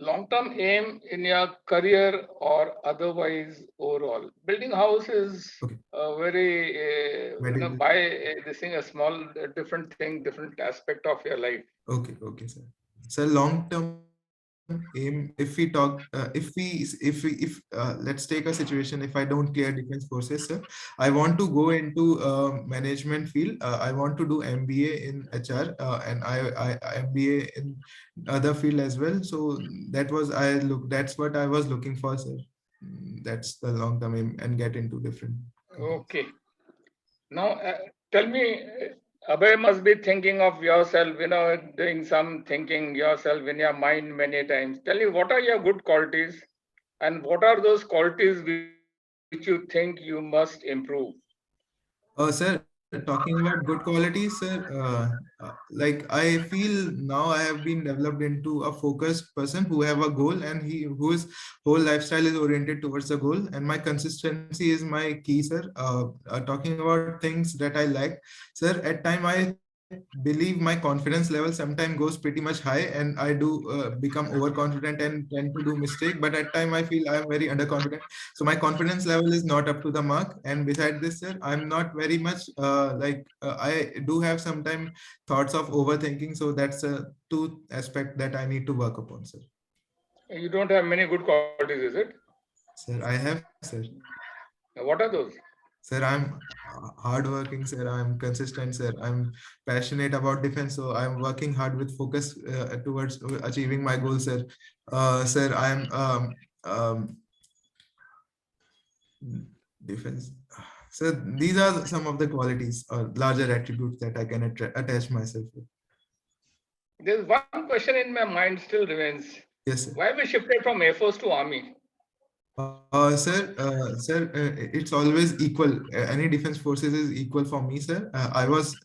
Long-term aim in your career or otherwise overall. Building house is Okay. very, this thing, a small, different thing, different aspect of your life. Okay, sir. So long term aim, if we talk, let's take a situation, if I don't clear defense forces, sir, I want to go into management field. I want to do MBA in HR, and I MBA in other field as well. So that's what I was looking for, sir. That's the long term aim, and get into different companies. Okay. Now, tell me, Abhay must be thinking of yourself, doing some thinking yourself in your mind many times. Tell me, what are your good qualities and what are those qualities which you think you must improve? Sir, talking about good qualities, sir, like I feel now I have been developed into a focused person who have a goal, and whose whole lifestyle is oriented towards the goal. And my consistency is my key, sir. Talking about things that I like, sir, at time I think believe my confidence level sometimes goes pretty much high, and I do become overconfident and tend to do mistake. But at time I feel I am very underconfident. So my confidence level is not up to the mark. And beside this, sir, I'm not very much I do have sometimes thoughts of overthinking. So that's a two aspect that I need to work upon, sir. You don't have many good qualities, is it? Sir, I have, sir. What are those? Sir, I'm hardworking, sir. I'm consistent, sir. I'm passionate about defense, so I'm working hard with focus towards achieving my goals, sir. Sir, I'm defense. So these are some of the qualities or larger attributes that I can attach myself with. There's one question in my mind still remains. Yes, sir. Why we shifted from Airforce to Army? Sir, it's always equal. Any defense forces is equal for me, sir. I was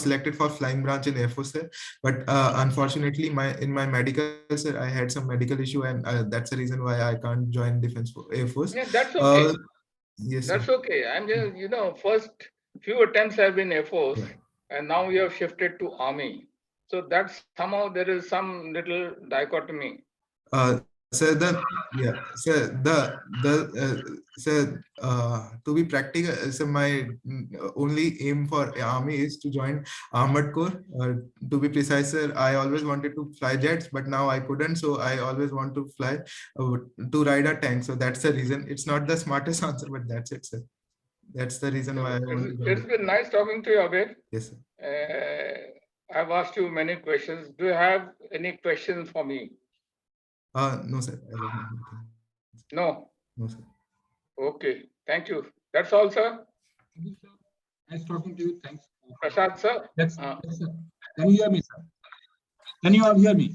selected for flying branch in Air Force, sir. But unfortunately, in my medical, sir, I had some medical issue, and that's the reason why I can't join defense Air Force. Yeah, that's okay. Yes, that's sir. okay. I'm just, first few attempts have been Air Force, Yeah. and now we have shifted to Army. So that's somehow there is some little dichotomy. Sir, to be practical, so my only aim for army is to join armored corps. To be precise, sir, I always wanted to fly jets, but now I couldn't. So I always want to fly to ride a tank. So that's the reason. It's not the smartest answer, but that's it, sir. That's the reason why I want to join. It's been nice talking to you, Abhay. Yes, sir. I've asked you many questions. Do you have any questions for me? No, sir. No. No, sir. Okay. Thank you. That's all, sir. Nice talking to you. Thanks. Prasad, sir. Yes, sir. Can you hear me, sir? Can you all hear me?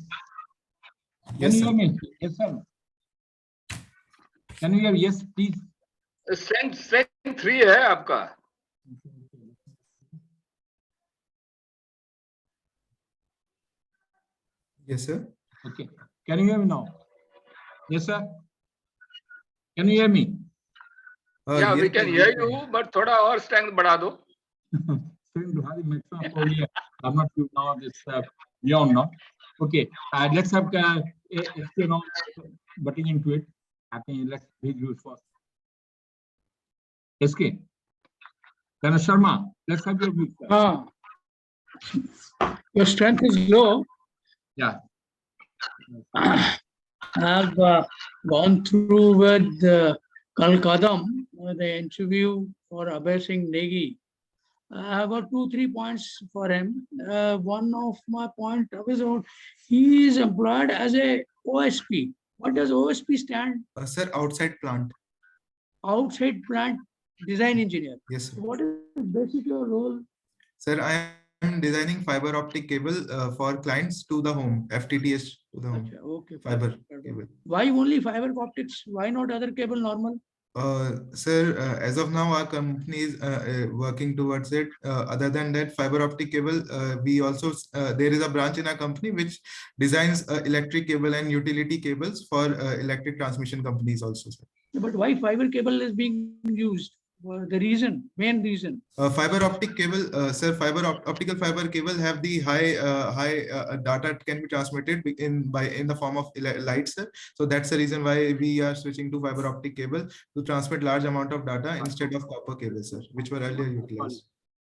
Can you hear me? Yes, sir. Can you hear? Yes, please. Strength 3 है आपका. Yes, sir. Okay. Can you hear me now? Yes, sir. Can you hear me? Yeah, we can hear you, but थोड़ा और strength बढ़ा दो. I'm not sure now. This beyond now. Okay. Let's have SK now butting into it. I think let's read you first. SK. Kana Sharma, let's have your view. Your strength is low. Yeah. I have gone through with Col Kadam, the interview for Abhay Singh Negi. I have got 2-3 points for him. One of my point is he is employed as a OSP. What does OSP stand? Sir, outside plant. Outside plant design engineer. Yes, sir. What is basically your role? Sir, I am designing fiber optic cable for clients to the home, FTTH to the home. Okay, fiber cable. Why only fiber optics? Why not other cable normal? Sir, as of now, our company is working towards it. Other than that, fiber optic cable, we also, there is a branch in our company which designs electric cable and utility cables for electric transmission companies also, sir. But why fiber cable is being used? The reason, main reason. Fiber optic cable, sir, optical fiber cable have the high data can be transmitted in the form of light, sir. So that's the reason why we are switching to fiber optic cable to transmit large amount of data instead of copper cable, sir, which were earlier utilized.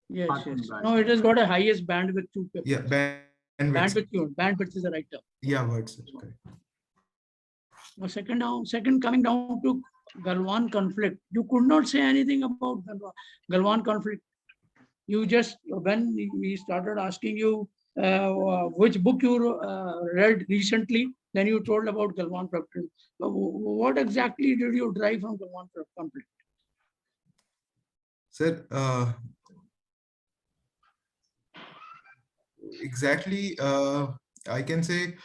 Yes, yes. No, it has got a highest bandwidth too. Yeah, bandwidth is the right term. Yeah, words, sir. Correct. Now, second coming down to Galwan conflict. You could not say anything about Galwan conflict. You just, when we started asking you which book you read recently, then you told about Galwan conflict. What exactly did you derive from Galwan conflict? Sir, exactly, I can say,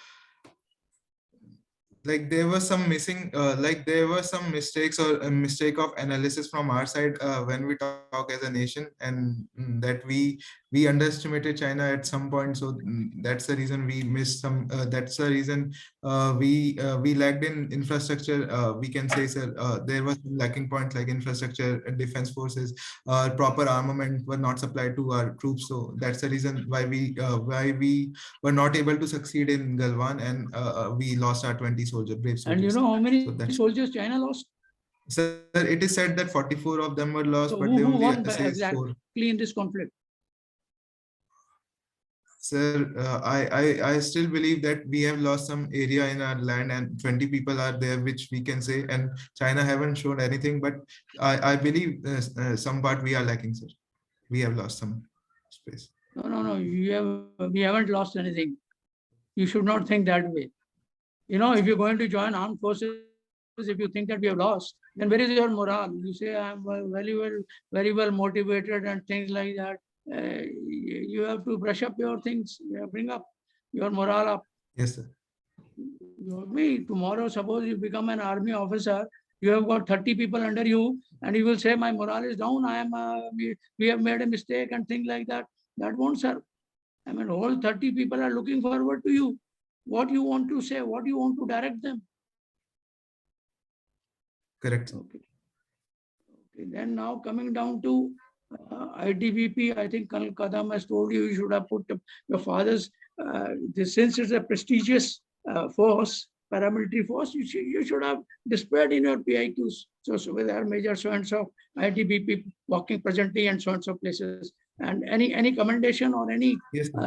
like there was some missing, there were some mistakes or a mistake of analysis from our side when we talk as a nation, and that we we underestimated China at some point. So that's the reason we missed some. That's the reason we lacked in infrastructure. We can say, sir, there was some lacking points like infrastructure, defense forces, proper armament were not supplied to our troops. So that's the reason why we were not able to succeed in Galwan, and we lost our 20 brave soldiers. And you know how many So that's, soldiers China lost? sir, it is said that 44 of them were lost, So but who they only won say 4. exactly in this conflict? Sir, I still believe that we have lost some area in our land, and 20 people are there, which we can say, and China haven't shown anything, but I believe some part we are lacking, sir. We have lost some space. No. We haven't lost anything. You should not think that way. You know, if you're going to join armed forces, if you think that we have lost, then where is your morale? You say, I'm very well motivated and things like that. You have to brush up your things, bring up your morale up. Yes, sir. Tomorrow, suppose you become an army officer, you have got 30 people under you, and you will say, my morale is down, we have made a mistake and things like that. That won't serve. I mean, all 30 people are looking forward to you. What you want to say, what you want to direct them. Correct. Okay. Then now coming down to ITBP, I think Colonel Kadam has told you, you should have put your father's, since it's a prestigious force, paramilitary force, you should have displayed in your PIQs. So with our major so-and-so, ITBP working presently and so-and-so places. And any commendation or any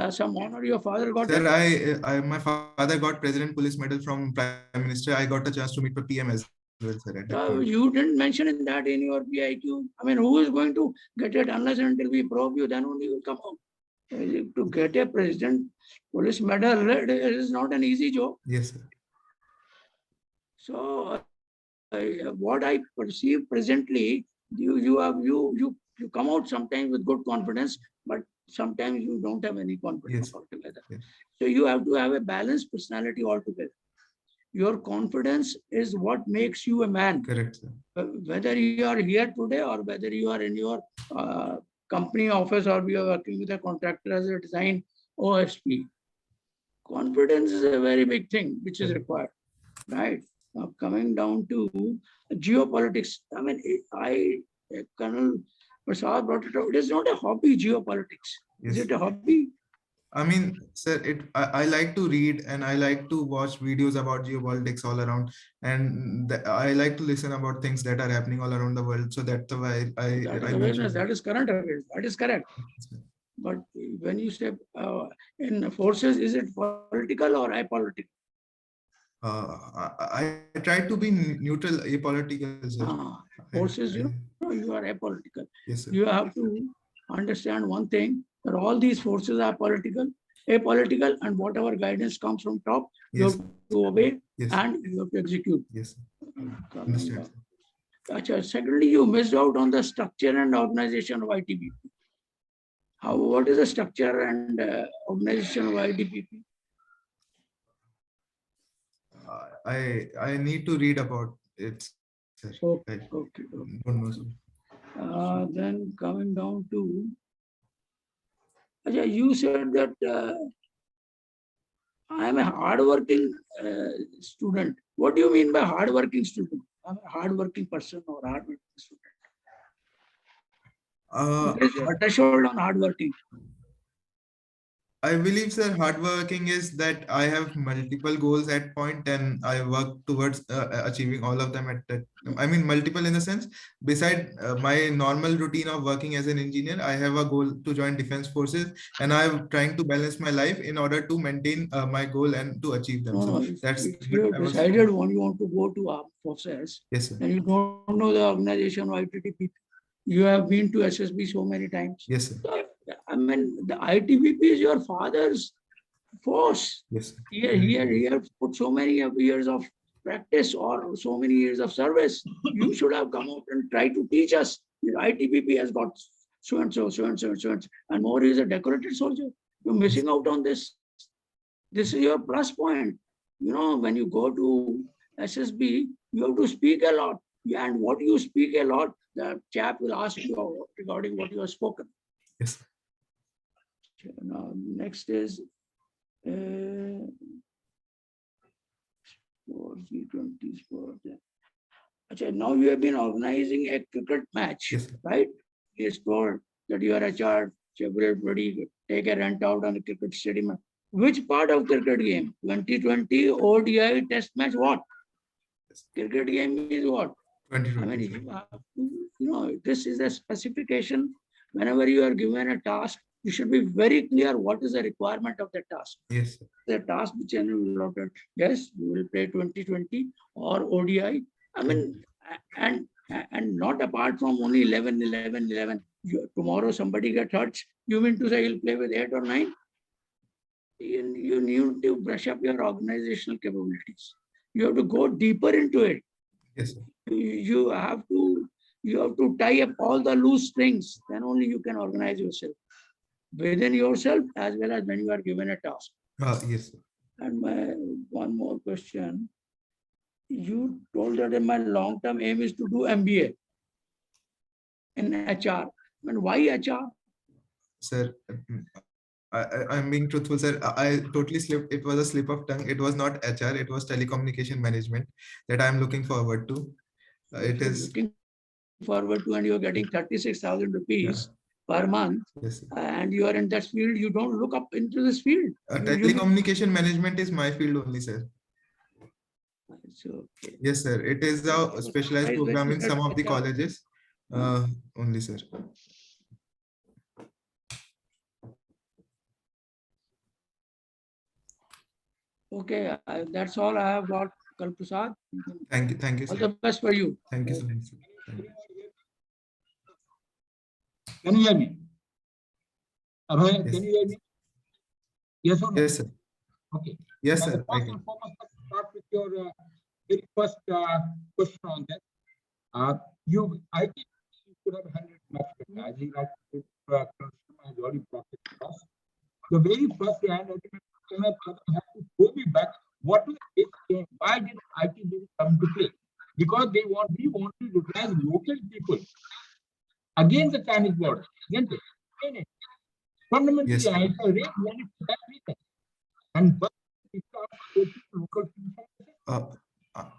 some honor your father got? Sir, my father got President Police Medal from Prime Minister. I got a chance to meet the PM as well, sir. At that point. You didn't mention that in your PIQ. I mean, who is going to get it unless and until we probe you? Then only will come out. To get a President Police Medal, it is not an easy job. Yes, sir. So, what I perceive presently, you come out sometimes with good confidence, but sometimes you don't have any confidence altogether. Yes. So you have to have a balanced personality altogether. Your confidence is what makes you a man. Correct, sir. Whether you are here today or whether you are in your company office or you are working with a contractor as a design OSP. Confidence is a very big thing which is required, right? Now coming down to geopolitics, I mean, Colonel Prasad brought it up. It is not a hobby, geopolitics. Yes. Is it a hobby? I mean, sir, I like to read and I like to watch videos about geopolitics all around, and I like to listen about things that are happening all around the world. So that's why I mentioned that is current awareness. That is correct. But when you say in forces, is it political or apolitical? I try to be neutral, apolitical, sir. Forces, you are apolitical. Yes, sir. You have to understand one thing, that all these forces are apolitical, and whatever guidance comes from top, you have to obey and you have to execute. Yes, understand. Secondly, you missed out on the structure and organization of ITBP. What is the structure and organization of ITBP? I need to read about it, sir. Okay. Don't know, sir. Then coming down to, you said that I am a hardworking student. What do you mean by hardworking student? I'm a hardworking person or hardworking student. What is your threshold on hardworking? I believe, sir, hardworking is that I have multiple goals at point and I work towards achieving all of them at that. I mean, multiple in the sense, beside my normal routine of working as an engineer, I have a goal to join defense forces, and I'm trying to balance my life in order to maintain my goal and to achieve them. So that's if you have decided when you want to go to armed forces, yes, sir. And you don't know the organization of ITBP. You have been to SSB so many times. Yes, sir. I mean, the ITBP is your father's force. Yes, sir. He has put so many years of practice or so many years of service. You should have come out and tried to teach us. The ITBP has got so and so, and more is a decorated soldier. You're missing out on this. This is your plus point. You know, when you go to SSB, you have to speak a lot. And what you speak a lot, the chap will ask you regarding what you have spoken. Yes. Now, next is sports, G20 sports. Achha, now you have been organizing a cricket match, Yes, sir. right? It's told that you are HR, everybody take a rent out on the cricket stadium. Which part of cricket game? 2020 ODI test match, what? Cricket game is what? I mean, 2020. you have to, this is a specification. Whenever you are given a task, you should be very clear what is the requirement of the task. Yes, sir. The task which is allotted, yes, you will play 2020 or ODI. I mean, and not apart from only 11, 11, 11. Tomorrow somebody gets hurt, you mean to say you'll play with 8 or 9? You need to brush up your organizational capabilities. You have to go deeper into it. Yes, sir. You have to tie up all the loose strings, then only you can organize yourself within yourself as well as when you are given a task. Yes, sir. And my one more question. You told that my long-term aim is to do MBA in HR. And why HR? Sir, I'm being truthful, sir. I totally slipped. It was a slip of tongue. It was not HR. It was telecommunication management that I'm looking forward to. It is looking forward to, and you're getting 36,000 rupees per month. Yes, sir. And you are in that field. You don't look up into this field. Telecommunication management is my field only, sir. Okay. Yes, sir. It is a specialized program in some of the colleges only, sir. Okay, that's all I have got, Col Prasad. Thank you, All sir. the best for you. Thank you so much, sir. Thank you. Can you hear me? Abhay, Yes. can you hear me? Yes or no? Yes, sir. Okay. Yes, Now, sir. the first and foremost, let's start with your very first question on that. I think you could have handled much better. As he rightly has already processed across. The very first hand have to go back. What was this game? Why did ITBP come to play? Because we want to utilize local people against the Chinese border. Isn't it? Fundamentally, Yes, sir. I raised money for that reason. And but local people.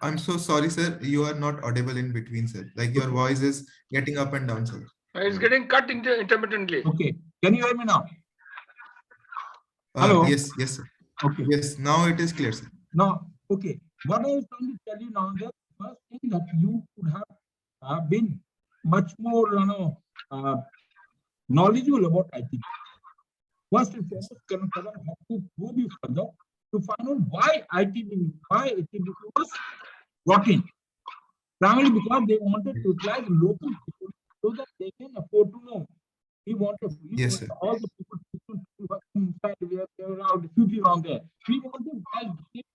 I'm so sorry, sir. You are not audible in between, sir. Like your voice is getting up and down, sir. It's getting cut intermittently. Okay. Can you hear me now? Hello? Yes, sir. Okay. Yes, now it is clear, sir. Now, okay. What I was trying to tell you now, the first thing that you could have been much more, knowledgeable about ITBP. First and foremost, Karan have to go be further to find out why ITBP was brought in. Primarily because they wanted to utilize local people so that they can afford to know. We want to all the people inside around the city around there. We want to buy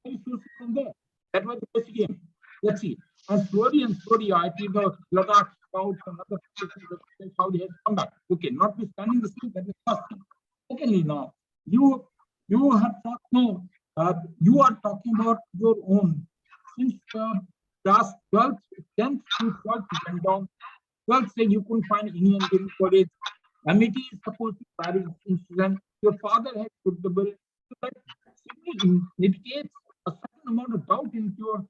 resources from there. That was the first game. Let's see. And slowly, I think the Ladakh scouts and other places, how they have come back. Okay, notwithstanding the thing, that is first thing. Secondly, now you have talked now. You are talking about your own. Since class 12th, 10th to 12th went down. 12th say you couldn't find any engineering college. Amity is supposed to carry incident. Your father had put the bill. So that simply indicates a certain amount of doubt into your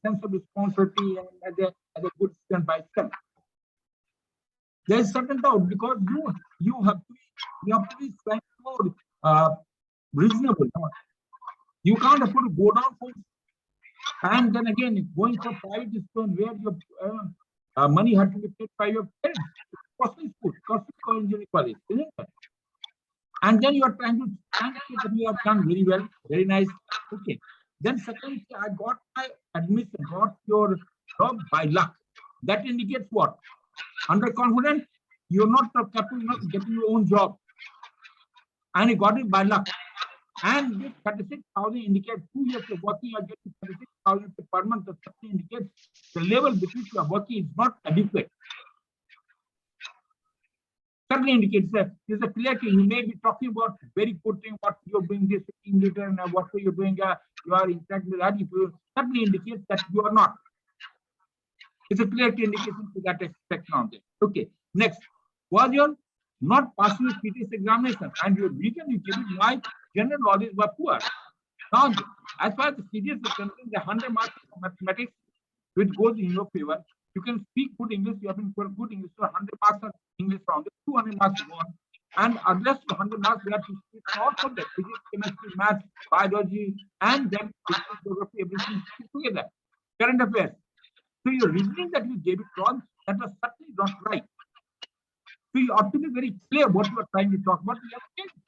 sense of responsibility and as a good student by itself. There is certain doubt because you have to be slightly more reasonable. You can't afford to go down for, and then again going for private school where your money had to be paid by your parents. Costly school, costly engineering college, isn't it? And then you are trying to say that you have done very well, very nice. Okay. Then secondly, I got my admission, got your job by luck. That indicates what? Underconfident, you're not capable of getting your own job. And you got it by luck. And this 36,000 indicates 2 years of working, you are getting 36,000 per month. That indicates the level with which you are working is not adequate. Certainly indicates that there's a clear thing. You may be talking about very good thing, what you're doing this team leader and what you're doing, you are in fact that certainly indicates that you are not. It's a clear indication to that aspect now. Okay, next. Was your not passing a CTS examination, and your reason you give it my general knowledge were poor. Now, as far as the CTS is concerned, the 100 marks of mathematics, which goes in your favor. You can speak good English, you have been good English, so 100 marks of English round, 200 marks gone. And others 100 marks we have to speak all subjects, physics, chemistry, maths, biology, and then geography, everything together. Current affairs. So your reasoning that you gave it wrong, that was certainly not right. So you ought to be very clear what you are trying to talk about.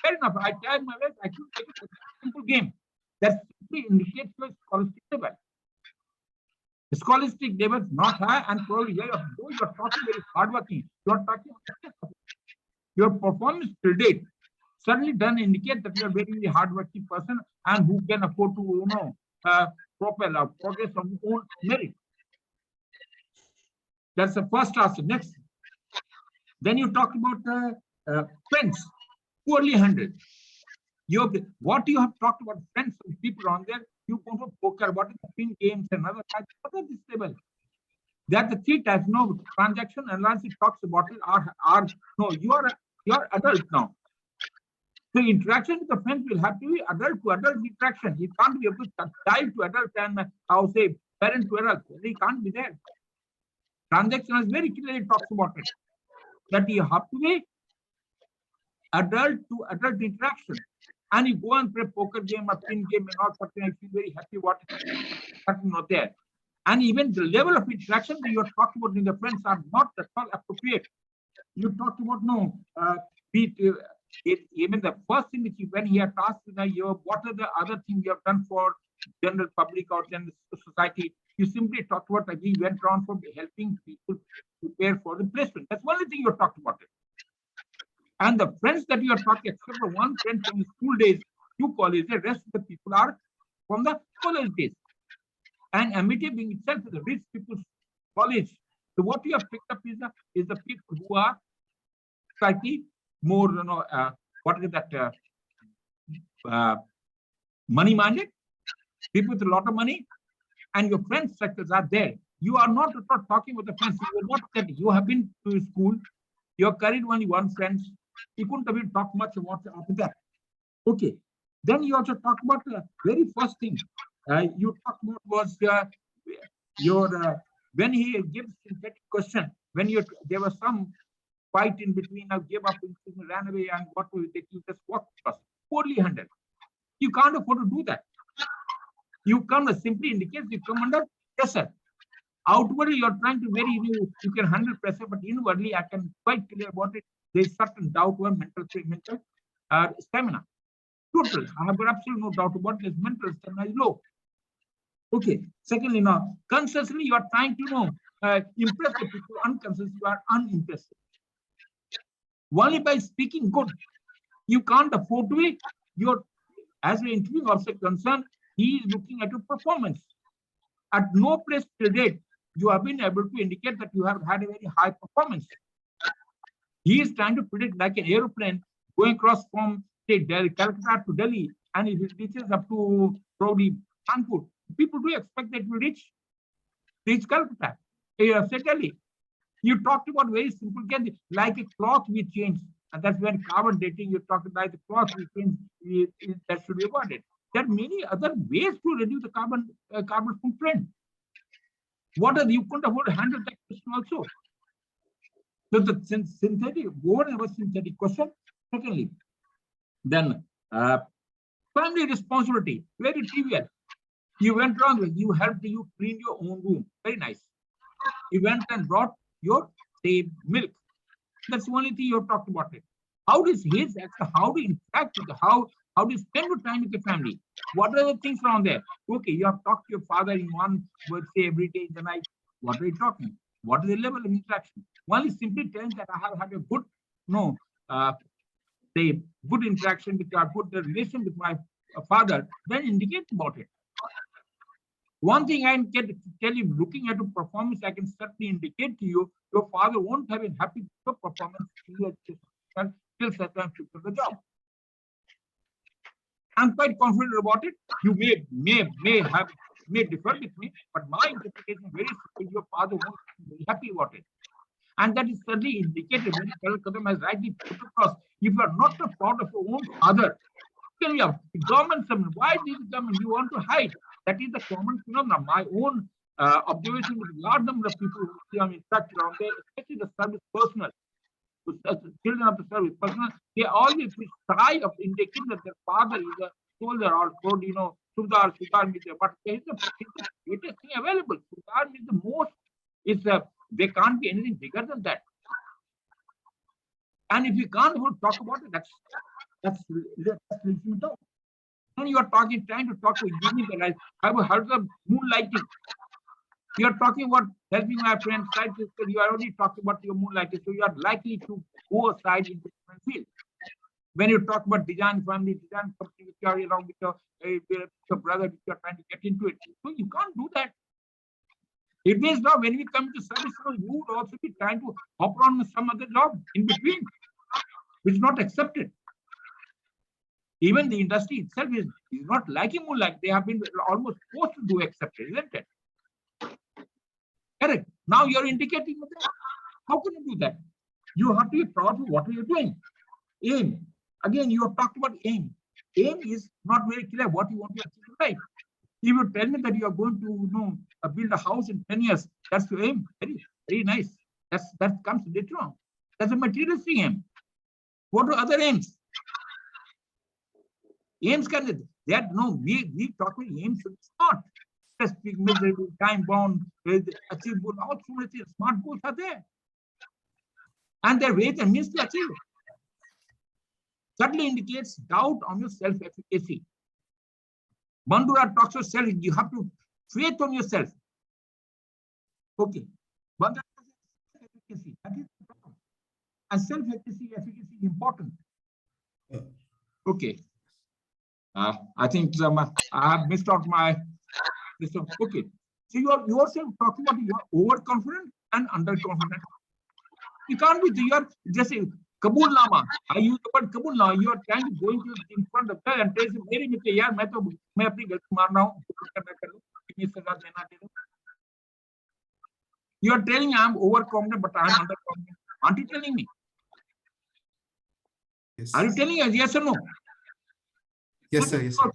Fair enough. I tried my best. I could take it as a simple game. That simply indicates your scholastic level. The scholastic level is not high, and probably here you are talking very hardworking. You are talking your performance till date certainly doesn't indicate that you are very, very hardworking person and who can afford to propel or progress on his own merit. That's the first answer. Next. Then you talk about friends, poorly handled. What you have talked about friends, people on there, you go to poker, what is the pin games and other types, what are this level? There are the three types. No, transaction analysis talks about it are no, you are adult now. So interaction with the friends will have to be adult to adult interaction. You can't be able to child to adult and I would say parent to adult. They can't be there. Transaction is very clearly talks about it. That you have to be adult to adult interaction. And you go and play poker game or pin game and all something, I feel very happy what is not there. And even the level of interaction that you are talking about in the friends are not at all appropriate. You talked about even the first thing which when he had asked what are the other things you have done for general public or general society, you simply talked about he went around for helping people prepare for the placement. That's one thing you talked about it. And the friends that you are talking, except for one friend from the school days to college, the rest of the people are from the college days. And Amity being itself is a rich people's college. So what you have picked up is the people who are slightly more, what is that, money-minded, people with a lot of money, and your friend circles are there. You are not talking with the friends. You have been to school. You have carried only one friend. You couldn't have been talk much about after that. Okay. Then you also talk about the very first thing you talked about was when he gives synthetic question, when there was some fight in between, gave up, ran away, and what will they do? Just walk across. Poorly handled. You can't afford to do that. You come simply indicates you come under pressure. Outwardly, you're trying to you can handle pressure, but inwardly, I can quite clear about it. There's certain doubt over mental stamina. Total. I have got absolutely no doubt about this. Mental stamina is low. Okay. Secondly, now, consciously, you are trying to impress the people. Unconsciously, you are unimpressive. Only by speaking good, you can't afford to be. As the interviewing officer concerned, he is looking at your performance. At no place till date, you have been able to indicate that you have had a very high performance. He is trying to predict like an aeroplane going across from say Calcutta to Delhi, and if it reaches up to probably Kanpur, people do expect that it will reach Calcutta, say Delhi. You talked about very simple case, like a cloth we change, and that's when carbon dating. You talked about the cloth we change, that should be avoided. There are many other ways to reduce the carbon footprint. What are you couldn't afford to handle that question also? So the synthetic, over synthetic question. Secondly, then family responsibility, very trivial. You went wrong with you helped you clean your own room. Very nice. You went and brought your say milk. That's the only thing you have talked about it. How does his how do you interact with how do you spend your time with the family? What are the things around there? Okay, you have talked to your father in one word, say every day in the night. What are you talking? What is the level of interaction? One is simply telling that I have had a good, say good interaction with your good relation with my father, then indicate about it. One thing I can tell you, looking at your performance, I can certainly indicate to you, your father won't have been happy with your performance till such time to the job. I'm quite confident about it. You may differ with me, but my interpretation is very simple. Your father won't be happy about it. And that is certainly indicated when Colonel Kadam has rightly put across. If you are not the proud of your own father, can you have government? Why did government you want to hide? That is the common phenomenon. My own observation with a large number of people who see on instructor on there, especially the service personnel, children of the service personnel, they always try of indicating that their father is a soldier or called, Sudar means, but it's the greatest thing available. Sudar means the most. There can't be anything bigger than that. And if you can't even talk about it, that's leaves me down. Then you are trying to talk to giving the life. I've heard of moonlighting. You are talking about helping my friend side sister. You are already talking about your moonlighting, so you are likely to go aside into different field. When you talk about design family, design company, which you are along with your brother, which you are trying to get into it, so you can't do that. It means now when we come to service, you would also be trying to hop on some other job in between, which is not accepted. Even the industry itself is not liking moonlight. They have been almost forced to do accepted, isn't it? Correct. Now you're indicating that. How can you do that? You have to be proud of what you're doing. Aim. Again, you have talked about aim. Aim is not very clear what you want to achieve in life. If you tell me that you are going to build a house in 10 years, that's your aim. Very, very nice. That comes later on. That's a materialistic aim. What are other aims? Aims can we talk about aims should be smart. Specific, measurable, time bound, achievable, all so many things. Smart goals are there. And their ways and means to achieve it. Certainly indicates doubt on your self-efficacy. Bandura talks about self, you have to faith on yourself. Okay. Bandura self-efficacy, that is the problem. And self-efficacy is important. Okay. I think I have missed out my system. Okay. So you are yourself talking about you are overconfident and underconfident. You can't be, you are just saying Kabul Nama. I use the word Kabul now. You are trying to go into in front of her and tell him, "Meri mite yaar, मैं अपनी गलती मान रहा हूँ. You are telling I am overconfident, but I am underconfident. Aren't you telling me? Yes. Are you telling us yes or no? Yes, sir. Yes, sir.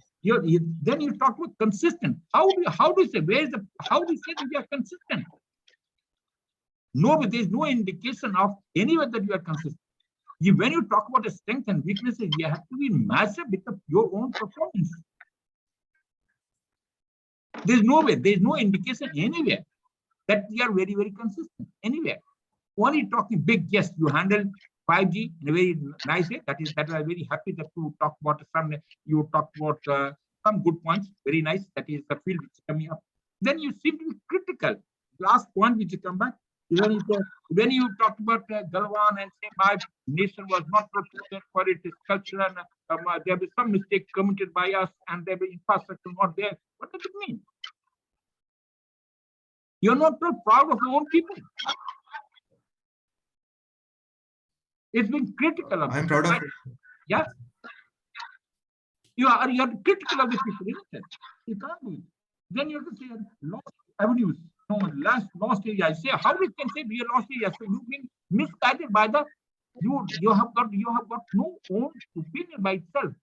Then you talk about consistent. How do you say how do you say that you are consistent? No, there is no indication of anywhere that you are consistent. When you talk about the strengths and weaknesses, you have to be massive with your own performance. There's no way, there's no indication anywhere that you are very, very consistent anywhere. Only talking big, yes, you handle 5G in a very nice way. That I'm very happy that you talk about you talked about some good points. Very nice. That is the field which is coming up. Then you seem to be critical. Last point which you come back. When you talked about Galwan and say my nation was not prepared for its culture and there was some mistake committed by us and there was infrastructure not there. What does it mean? You're not so proud of your own people. It's been critical of I'm proud of it. Yeah. You are critical of the people, isn't it? You can't do it. Then you have to say lost avenues. No, lost area. I say how we can say we are lost area. So you've been misguided by you have got no own opinion by itself.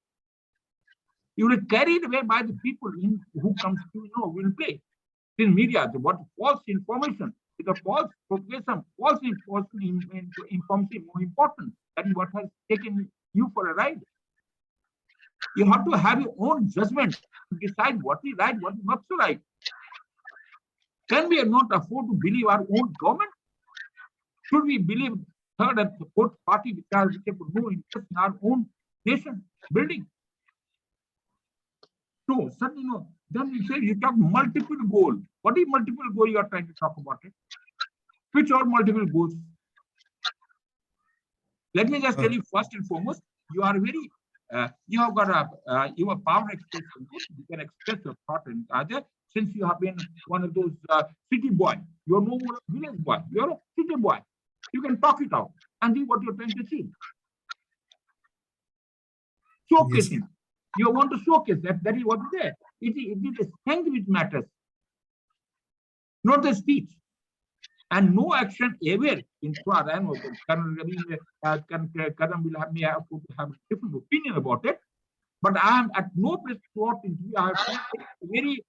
You will carried away by the people who comes to will play. In media, what false information, the false proclamation, false information more important. That is what has taken you for a ride. You have to have your own judgment to decide what is right, what is not so right. Can we not afford to believe our own government? Should we believe third and fourth party which have no interest in our own nation building? So certainly no. Then we say you talk multiple goals. What is multiple goal you are trying to talk about it? Which are multiple goals? Let me just tell you first and foremost, you are very you have got you are power expression. You can express your thought and other. Since you have been one of those city boy, you're no more a village boy, you're a city boy. You can talk it out and see what you're trying to achieve. Showcasing. Yes. You want to showcase that is what is there. It is the strength which matters, not the speech. and no action ever in Swat. I know Kadam will have a different opinion about it, but I am at no place throughout interview. I have very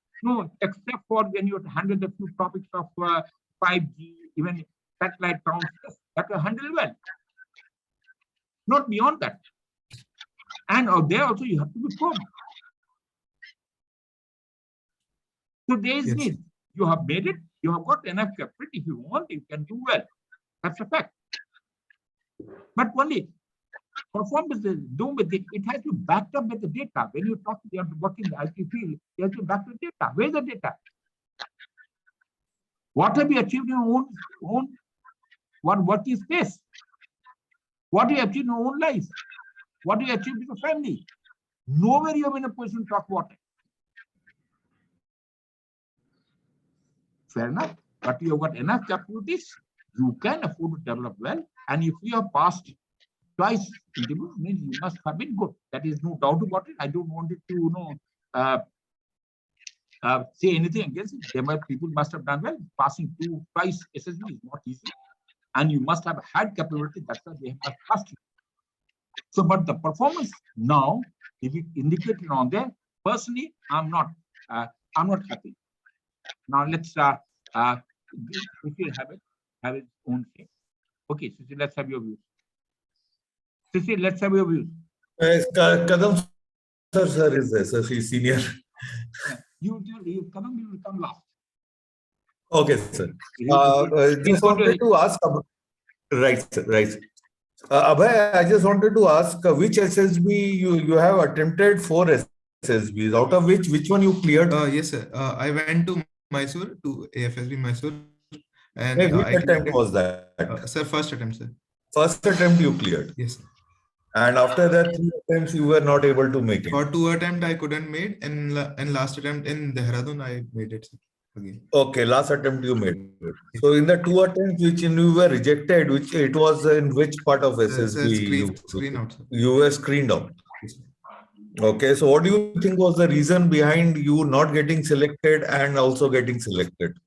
except for when you handle the few topics of 5G, even satellite towns, that will handle well. Not beyond that. And there also you have to be firm. So there is need. You have made it. You have got enough capital. If you want, you can do well. That's a fact. But only performance is done with it. It has to be backed up with the data. When you talk, you have to work in the IT field, you have to back up the data. Where is the data? What have you achieved in your own working space? What do you achieve in your own life? What do you achieve with your family? Nowhere you have in a position to talk about it. Fair enough. But you have got enough capabilities. You can afford to develop well. And if you have passed twice interview, means you must have been good. That is no doubt about it. I don't want it to say anything against it. People must have done well. Passing twice SSB is not easy. And you must have had capability. That's why they have passed you. So, but the performance now, if it indicated on there, personally, I'm not happy. Now let's if you have its own say. Okay, Sisi, let's have your views. Sisi, let's have your views. Kadam sir is there, sir. He's senior. Kadam will come last. Okay, sir. Just wanted to ask. Right, sir. Right. Abhay, I just wanted to ask which SSB you have attempted 4 SSBs, out of which one you cleared? Yes, sir. I went to Mysore, to AFSB Mysore. And which attempt was that? Sir, first attempt, sir. First attempt you cleared? Yes, sir. And after that 3 attempts you were not able to make it? For 2 attempts I couldn't make, and last attempt in Dehradun I made it, sir. Again. Okay, last attempt you made it. So in the 2 attempts which you were rejected, it was in which part of SSB? Screen out, sir. You were screened out. Yes, okay, so what do you think was the reason behind you not getting selected and also getting selected?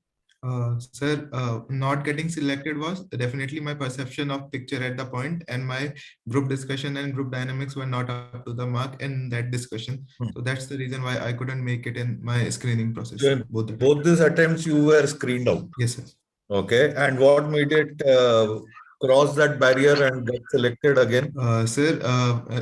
Sir, not getting selected was definitely my perception of picture at the point, and my group discussion and group dynamics were not up to the mark in that discussion. So that's the reason why I couldn't make it in my screening process. So both these attempts you were screened out? Yes, sir. Okay, and what made it cross that barrier and get selected again? Sir,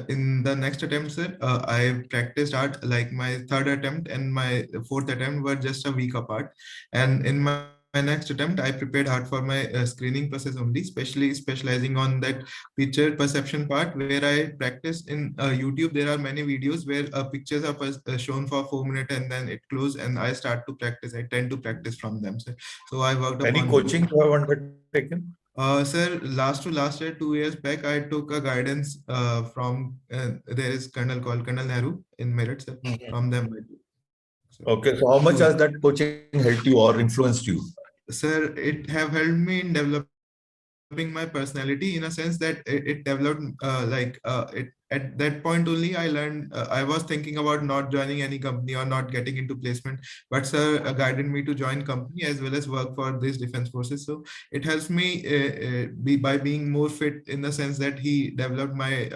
in the next attempt, sir, I practiced art. Like my 3rd attempt and my 4th attempt were just a week apart, and in my next attempt I prepared hard for my screening process only, especially specializing on that picture perception part, where I practiced in YouTube. There are many videos where pictures are shown for 4 minutes and then it closes, and I start to practice. I tend to practice from them, sir. So I worked any upon coaching you have undertaken? Sir, last year, 2 years back, I took a guidance from there is Colonel Nehru in Merit, sir. From them. So, okay, so how much has that coaching helped you or influenced you? Sir, it have helped me in developing my personality, in a sense that it developed at that point only I learned. I was thinking about not joining any company or not getting into placement, but sir guided me to join company as well as work for these defense forces. So it helps me by being more fit, in the sense that he developed my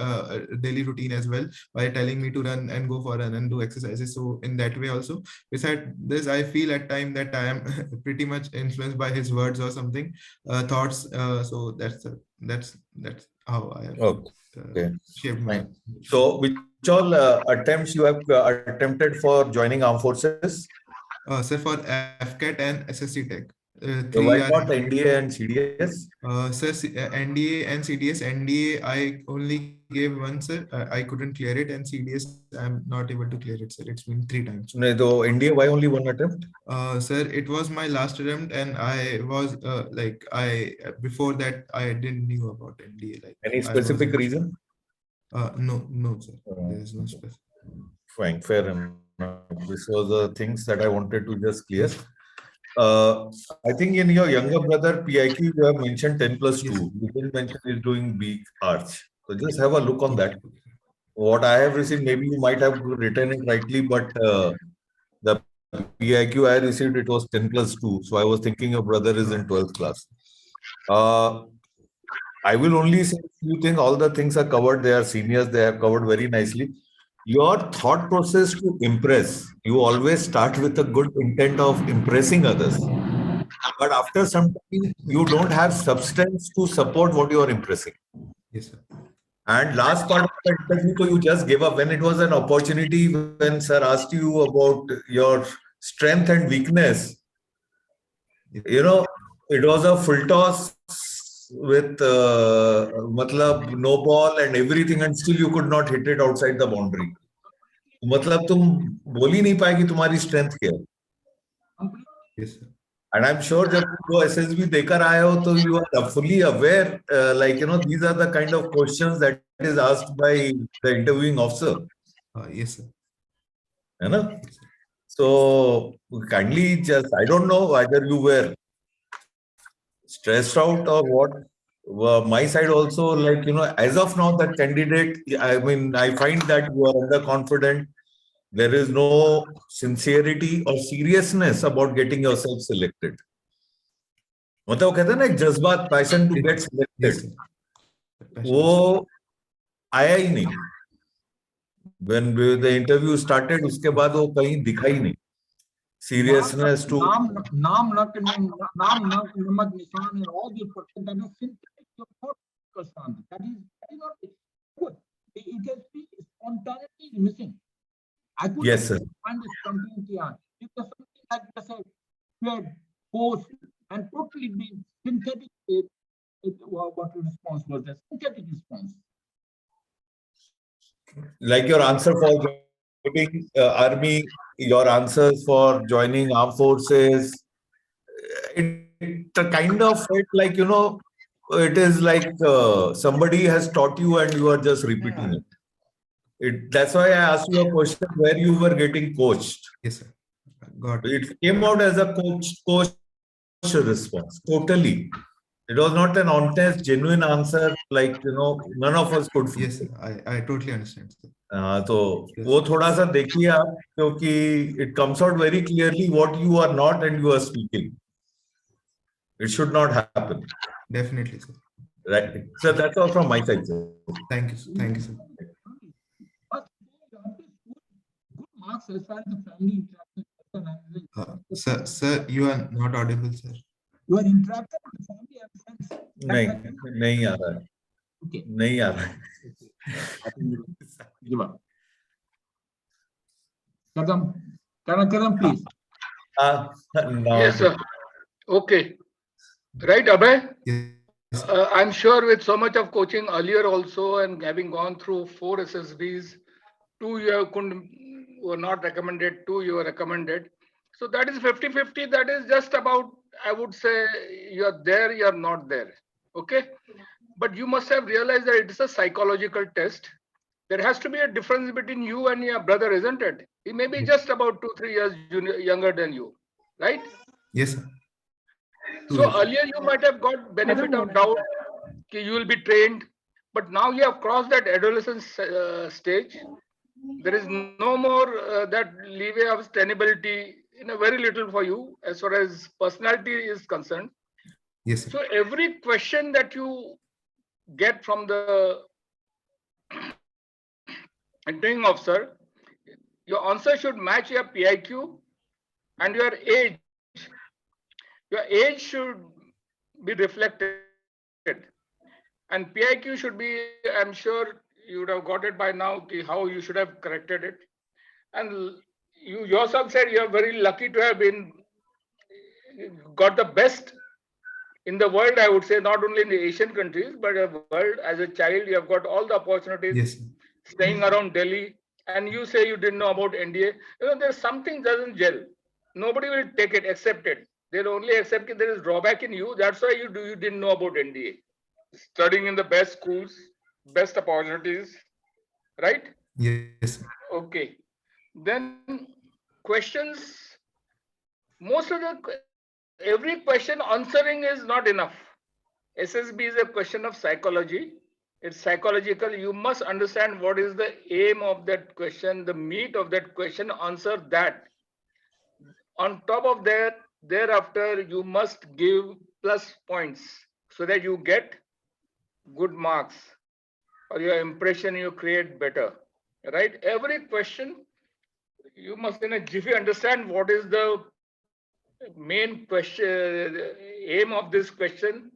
daily routine as well by telling me to run and go for a run and do exercises. So in that way also, besides this, I feel at time that I am pretty much influenced by his words or something, thoughts. So that's how I have shaped my. So which all attempts you have attempted for joining armed forces? Sir, for FCAT and SSC Tech. So why not NDA and CDS? Sir, NDA and CDS. NDA I only gave one, sir. I couldn't clear it, and CDS I'm not able to clear it, sir. It's been 3 times. No, so NDA, why only 1 attempt? Sir, it was my last attempt, and I was before that I didn't knew about NDA. Like, any specific reason? No, sir. There is no specific. Fine, fair enough. This was the things that I wanted to just clear. I think in your younger brother PIQ you have mentioned 10+2. You didn't mention he's doing B Arch. So just have a look on that. What I have received, maybe you might have written it rightly, but the PIQ I received, it was 10+2. So I was thinking your brother is in 12th class. I will only say you think all the things are covered. They are seniors. They have covered very nicely. Your thought process to impress, you always start with a good intent of impressing others. But after some time, you don't have substance to support what you are impressing. Yes, sir. And last part of the interview, so you just gave up when it was an opportunity when sir asked you about your strength and weakness. You know, it was a full toss with matlab no ball and everything, and still you could not hit it outside the boundary. मतलब तुम बोल ही नहीं पाएगी तुम्हारी strength क्या है. Yes, sir. And I'm sure जब वो SSB देकर आए हो तो you are fully aware, like you know, these are the kind of questions that is asked by the interviewing officer. Yes, sir. है ना? So kindly just, I don't know whether you were stressed out or what. My side also, like you know, as of now, that candidate, I mean, I find that you are underconfident. There is no sincerity or seriousness about getting yourself selected. मतलब कहते हैं ना एक जज्बात, passion to get selected, वो आया ही नहीं. When the interview started, उसके बाद वो कहीं दिखा ही नहीं. Seriousness to नाम नमक निशान and all the protect that is synthetic. Your thought focus on that is not good. It has been spontaneity is missing. I could yes sir. find this spontaneity on. It was something like just a spread, post, and totally being synthetic. What response was that? Synthetic response. Like your answer for joining army, your answers for joining armed forces, it kind of felt like, you know, it is like somebody has taught you and you are just repeating it. That's why I asked you a question where you were getting coached. Yes, sir. Got it. It came out as a coach response, totally. It was not an honest, genuine answer, like, you know, none of us could feel. Yes, I totally understand. So, वो थोड़ा सा देखिए आप, क्योंकि it comes out very clearly what you are not and you are speaking. It should not happen. Definitely, sir. Right. So that's all from my side, sir. Thank you, sir. Thank you, sir. Good marks as far as the family interaction. Sir, you are not audible, sir. You are interacting with the family and friends. नहीं आ रहा है. Okay. नहीं आ रहा है. Give up. Kadam, please. No. Yes, sir. Okay. Right, Abhay? Yes. I'm sure with so much of coaching earlier also and having gone through 4 SSBs, 2 you were not recommended, 2 you were recommended. So that is 50-50. That is just about, I would say, you're there, you're not there. Okay. But you must have realized that it is a psychological test. There has to be a difference between you and your brother, isn't it? He may be just about 2-3 years younger than you, right? Yes, sir. So earlier you might have got benefit of doubt, you will be trained, but now you have crossed that adolescence stage. There is no more that leeway of tenability, very little for you as far as personality is concerned. Yes, sir. So every question that you get from the interviewing officer, your answer should match your PIQ and your age. Your age should be reflected. And PIQ should be, I'm sure you would have got it by now, how you should have corrected it. And you yourself said you are very lucky to have got the best in the world, I would say, not only in the Asian countries, but the world. As a child, you have got all the opportunities, yes, staying around Delhi, and you say you didn't know about NDA. There's something doesn't gel. Nobody will take it, accept it. They'll only accept it. There is drawback in you. That's why you didn't know about NDA. Studying in the best schools, best opportunities, right? Yes. Okay. Then questions. Most of every question answering is not enough. SSB is a question of psychology. It's psychological. You must understand what is the aim of that question, the meat of that question, answer that. On top of that, thereafter, you must give plus points so that you get good marks or your impression you create better, right? Every question, you must in a jiffy understand what is the main question, aim of this question,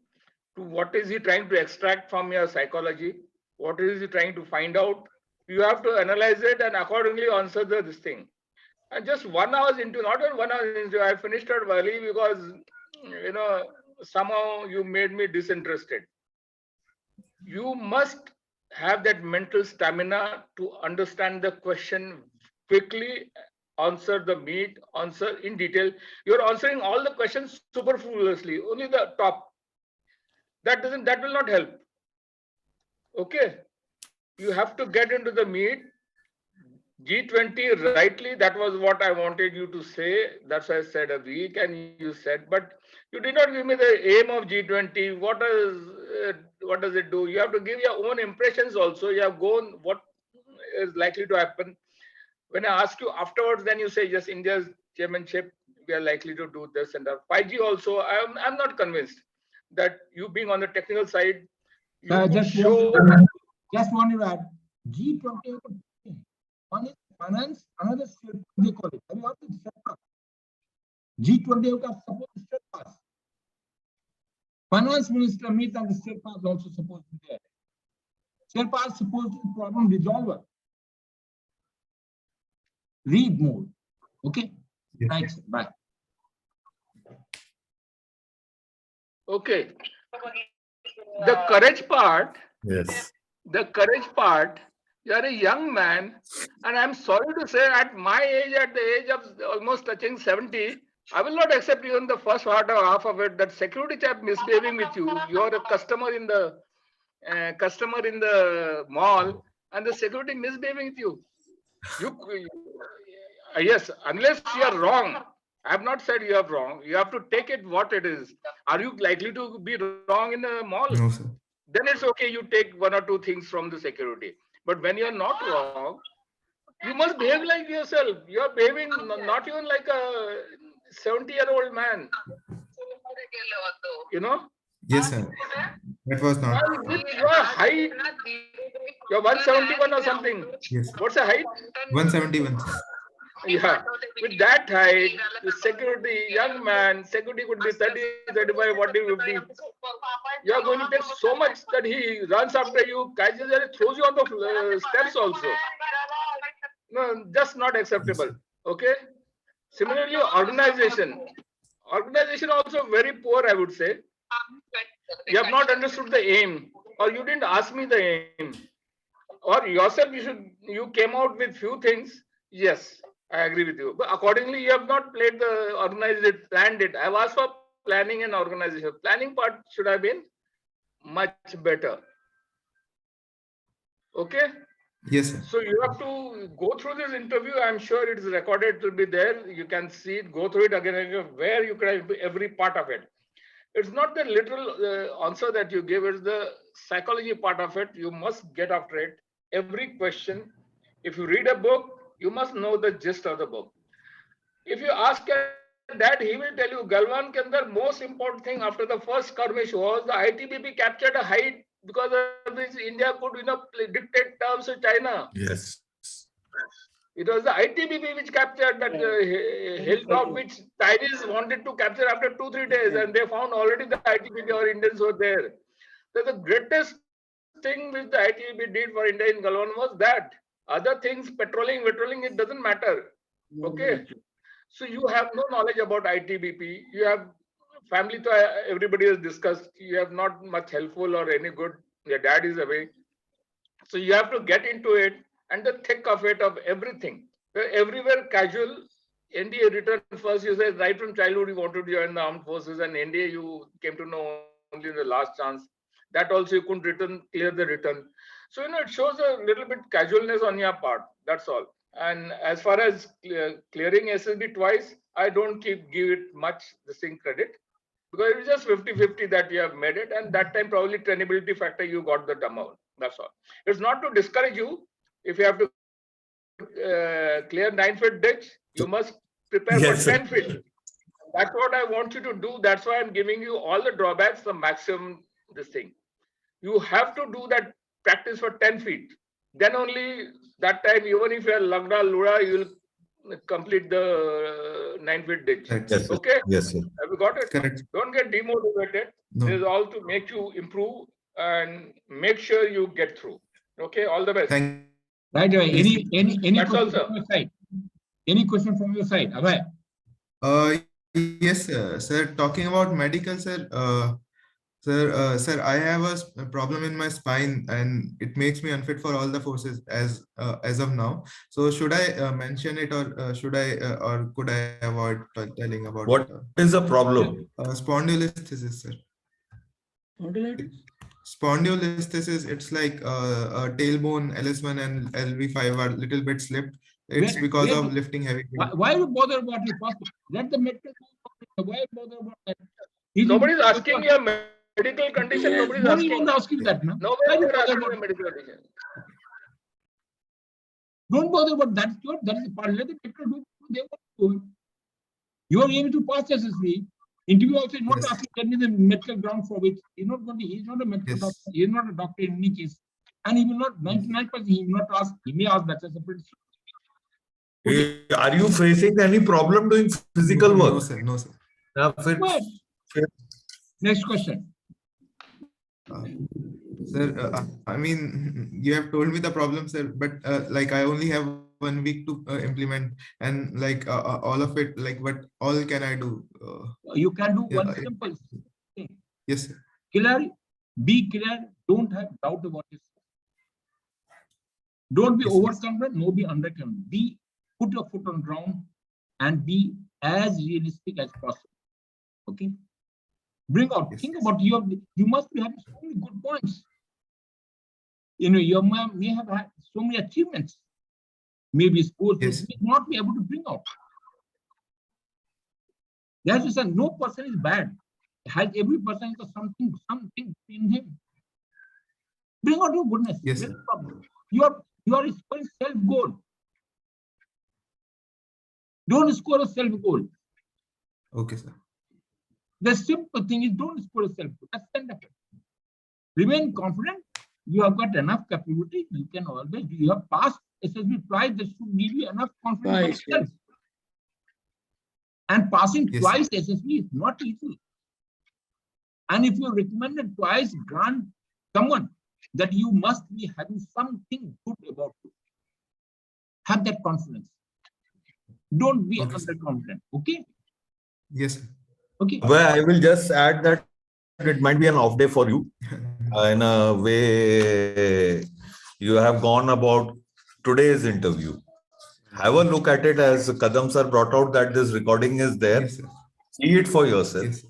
to what is he trying to extract from your psychology, what is he trying to find out. You have to analyze it and accordingly answer this thing. And just 1 hour into, not even 1 hour into, I finished it early because, somehow you made me disinterested. You must have that mental stamina to understand the question quickly, answer the meat, answer in detail. You're answering all the questions superfluously, only the top. That will not help. Okay. You have to get into the meat. G20 rightly, that was what I wanted you to say. That's why I said a week, and you said, but you did not give me the aim of G20. What does it do? You have to give your own impressions also. You have gone what is likely to happen. When I ask you afterwards, then you say, yes, India's chairmanship, we are likely to do this and that. 5G also, I'm not convinced that you being on the technical side, you could show. Just wanted to add, G20, one is finance, another is they call it. Have you heard of Sherpa? G20 का support Sherpas. Finance minister meet and the Sherpa is also supposed to be there. Sherpa is supposed to be problem resolver. Read more. Okay? Yes. Thanks. Bye. Okay. The courage part. Yes. The courage part, you are a young man, and I'm sorry to say, at my age, at the age of almost touching 70, I will not accept even the first half of it, that security chap misbehaving with you. You are a customer in the mall, and the security misbehaving with you. Yes, unless you are wrong. I have not said you are wrong. You have to take it what it is. Are you likely to be wrong in the mall? No, sir. Then it's okay, you take 1 or 2 things from the security. But when you're not wrong, you must behave like yourself. You're behaving not even like a 70-year-old man. You know? Yes, sir. That was not. With your height, you're 171 or something. Yes. What's the height? 171. Yeah, with that height, the security, young man, security could be 30, 35, 40, 50. You are going to take so much that he runs after you, catches you, and throws you on the steps also. No, just not acceptable. Okay. Similarly, organization also very poor, I would say. You have not understood the aim, or you didn't ask me the aim, or yourself you came out with few things. Yes, I agree with you. But accordingly, you have not planned it. I have asked for planning and organization. Planning part should have been much better. Okay? Yes, sir. So you have to go through this interview. I'm sure it is recorded, it will be there. You can see it, go through it again and again, where you can have every part of it. It's not the literal answer that you give, it's the psychology part of it. You must get after it. Every question, if you read a book, you must know the gist of the book. If you ask that, he will tell you, Galwan ke andar most important thing after the first skirmish was the ITBP captured a height because of which India could dictate terms to China. Yes. It was the ITBP which captured that hilltop which Chinese wanted to capture after 2-3 days, and they found already the ITBP or Indians were there. So the greatest thing which the ITBP did for India in Galwan was that. Other things, patrolling, it doesn't matter. Okay. So you have no knowledge about ITBP. You have family, everybody has discussed. You have not much helpful or any good. Your dad is away. So you have to get into it and the thick of it, of everything. Everywhere casual. NDA return first. You said right from childhood you wanted to join the armed forces, and NDA you came to know only in the last chance. That also you couldn't clear the return. So, it shows a little bit casualness on your part. That's all. And as far as clearing SSB twice, I don't give it much the same credit, because it's just 50-50 that you have made it. And that time probably trainability factor, you got the amount. That's all. It's not to discourage you. If you have to clear 9-foot ditch, you must prepare for 10 feet. That's what I want you to do. That's why I'm giving you all the drawbacks, the maximum this thing. You have to do that practice for 10 feet. Then only that time, even if you are Lagda Lura, you will complete the 9 feet ditch. Correct. Yes, sir. Okay? Yes, sir. Have you got it? Correct. Don't get demotivated. No. This is all to make you improve and make sure you get through. Okay, all the best. Thank Right away. Any That's all, question sir. from your side? Any question from your side, Abhay? Yes, sir. Sir, talking about medical, sir. Sir, I have a problem in my spine, and it makes me unfit for all the forces as of now. So, should I mention it, or should I, or could I avoid telling about What is the problem? spondylolisthesis, sir? Spondylitis? Spondylolisthesis, it's like tailbone LS1 and LV5 are little bit slipped. It's because of lifting heavy. Why you bother about it first? Let the medical. Why bother about that? Nobody is asking your medical condition. Yes, Nobody is nobody asking. wants to ask you that, no? Nobody Why you is bother asking about your medical condition. Don't bother about that. That is part. Let the medical do what they want to do. You are able to pass SSB. Interview also is not Yes. asking, tell me the medical ground for which. He's not going to, he's not a medical Yes. doctor. He's not a doctor in any case. And he will not, 99%, he will not ask, he may ask that as a principle. Are you facing any problem doing physical No, work? sir. No, sir. Well, next question. Sir, I mean, you have told me the problem, sir, but like I only have 1 week to implement, and like all of it, like what all can I do? You can do Yeah, one simple thing. Yes, sir. Clear, be clear, don't have doubt about it. Don't be Yes, sir. overconfident, no be underconfident. Be, put your foot on ground and be as realistic as possible. Okay? Bring out, Yes, think yes. about you must be having so many good points. You know, you may have had so many achievements. Maybe sports, Yes. you may not be able to bring out. That's just no person is bad. Has every person has something in him. Bring out your goodness. Yes, Where's sir. the problem? You are scoring self-goal. Don't score a self-goal. Okay, sir. The simple thing is don't score a self-goal. That's stand up. Remain confident. You have got enough capability. You can always, you have passed SSB twice. That should give you enough confidence in Twice, yourself. And passing Yes, twice SSB is not easy. And if you're recommended twice, grant someone that you must be having something good about you. Have that confidence. Don't be Okay, sir. underconfident. Okay? Yes, sir. Okay. Well, I will just add that it might be an off day for you. In a way, you have gone about today's interview. Have a look at it as Kadam sir brought out that this recording is there. Yes, sir. See it for yourself. Yes, sir.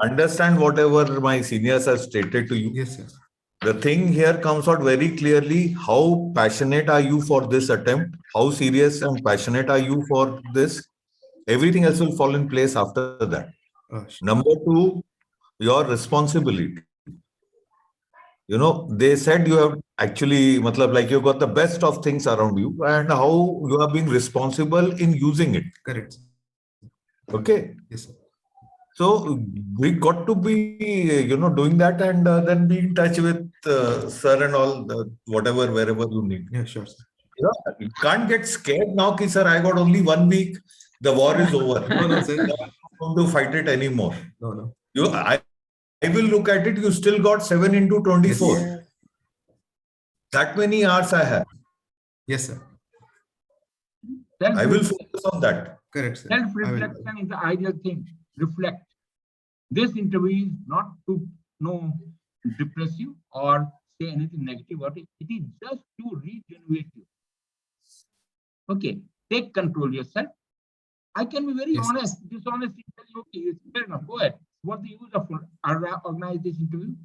Understand whatever my seniors have stated to you. Yes, sir. The thing here comes out very clearly. How passionate are you for this attempt? How serious and passionate are you for this? Everything else will fall in place after that. Number two, your responsibility. You know, they said you have actually, like you got the best of things around you and how you are being responsible in using it. Correct. Okay. Yes, sir. So we got to be, doing that and then be in touch with sir and all, whatever, wherever you need. Yeah, sure, sir. You can't get scared now, ki sir, I got only 1 week. The war is over. No, sir. I'm not going to fight it anymore. No. I will look at it. You still got 7 into 24. Yes. That many hours I have. Yes, sir. I will focus on that. Correct, sir. Self-reflection is the ideal thing. Reflect. This interview is not to depress you or say anything negative about it. It is just to regenerate you. Okay. Take control yourself. I can be very honest, dishonest, tell you, okay, it's fair enough, go ahead. What's the use of organize this interview?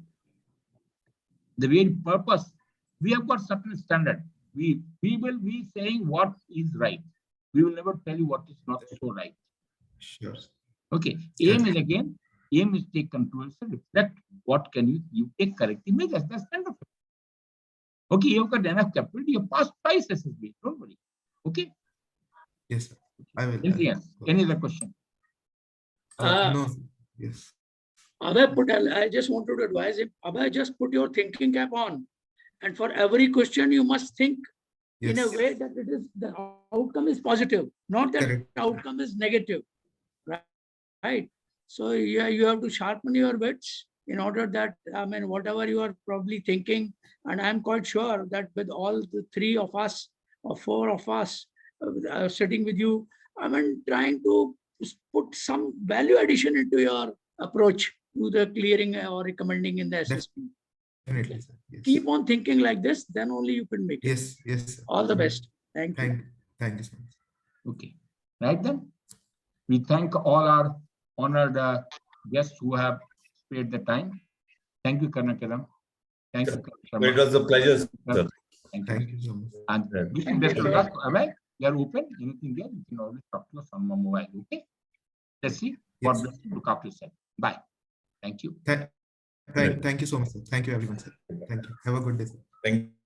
The very purpose, we have got certain standard. We will be saying what is right. We will never tell you what is not so right. Sure. Okay. Aim is again, aim is take control, so reflect what can you take corrective measures. That's kind of it. Okay, you've got enough capability, you passed twice SSB, don't worry. Okay. Yes, sir. I will. Anything else? Any other question? No. Yes. Abhay, I just wanted to advise him, Abhay, just put your thinking cap on. And for every question, you must think in a Yes. way that it is the outcome is positive, not that Correct. outcome is negative. Right? So yeah, you have to sharpen your wits in order that, I mean, whatever you are probably thinking, and I'm quite sure that with all the three of us or four of us sitting with you, I mean, trying to put some value addition into your approach to the clearing or recommending in the SSP. Definitely, sir. Yes. Keep on thinking like this, then only you can make it. Yes, yes, sir. All the best. Thank you. Thank you so much. Okay. Right then, we thank all our honored guests who have spared the time. Thank you, Karnakaram. Thank you. It was a pleasure, sir. Thank you. So much. And wishing best of luck. Abhay, we are open. Anything there, you can always talk to us on my mobile. Okay. Let's see. God Yes. bless you. Look after yourself. Bye. Thank you. Thank you so much, sir. Thank you, everyone, sir. Thank you. Have a good day, sir. Thank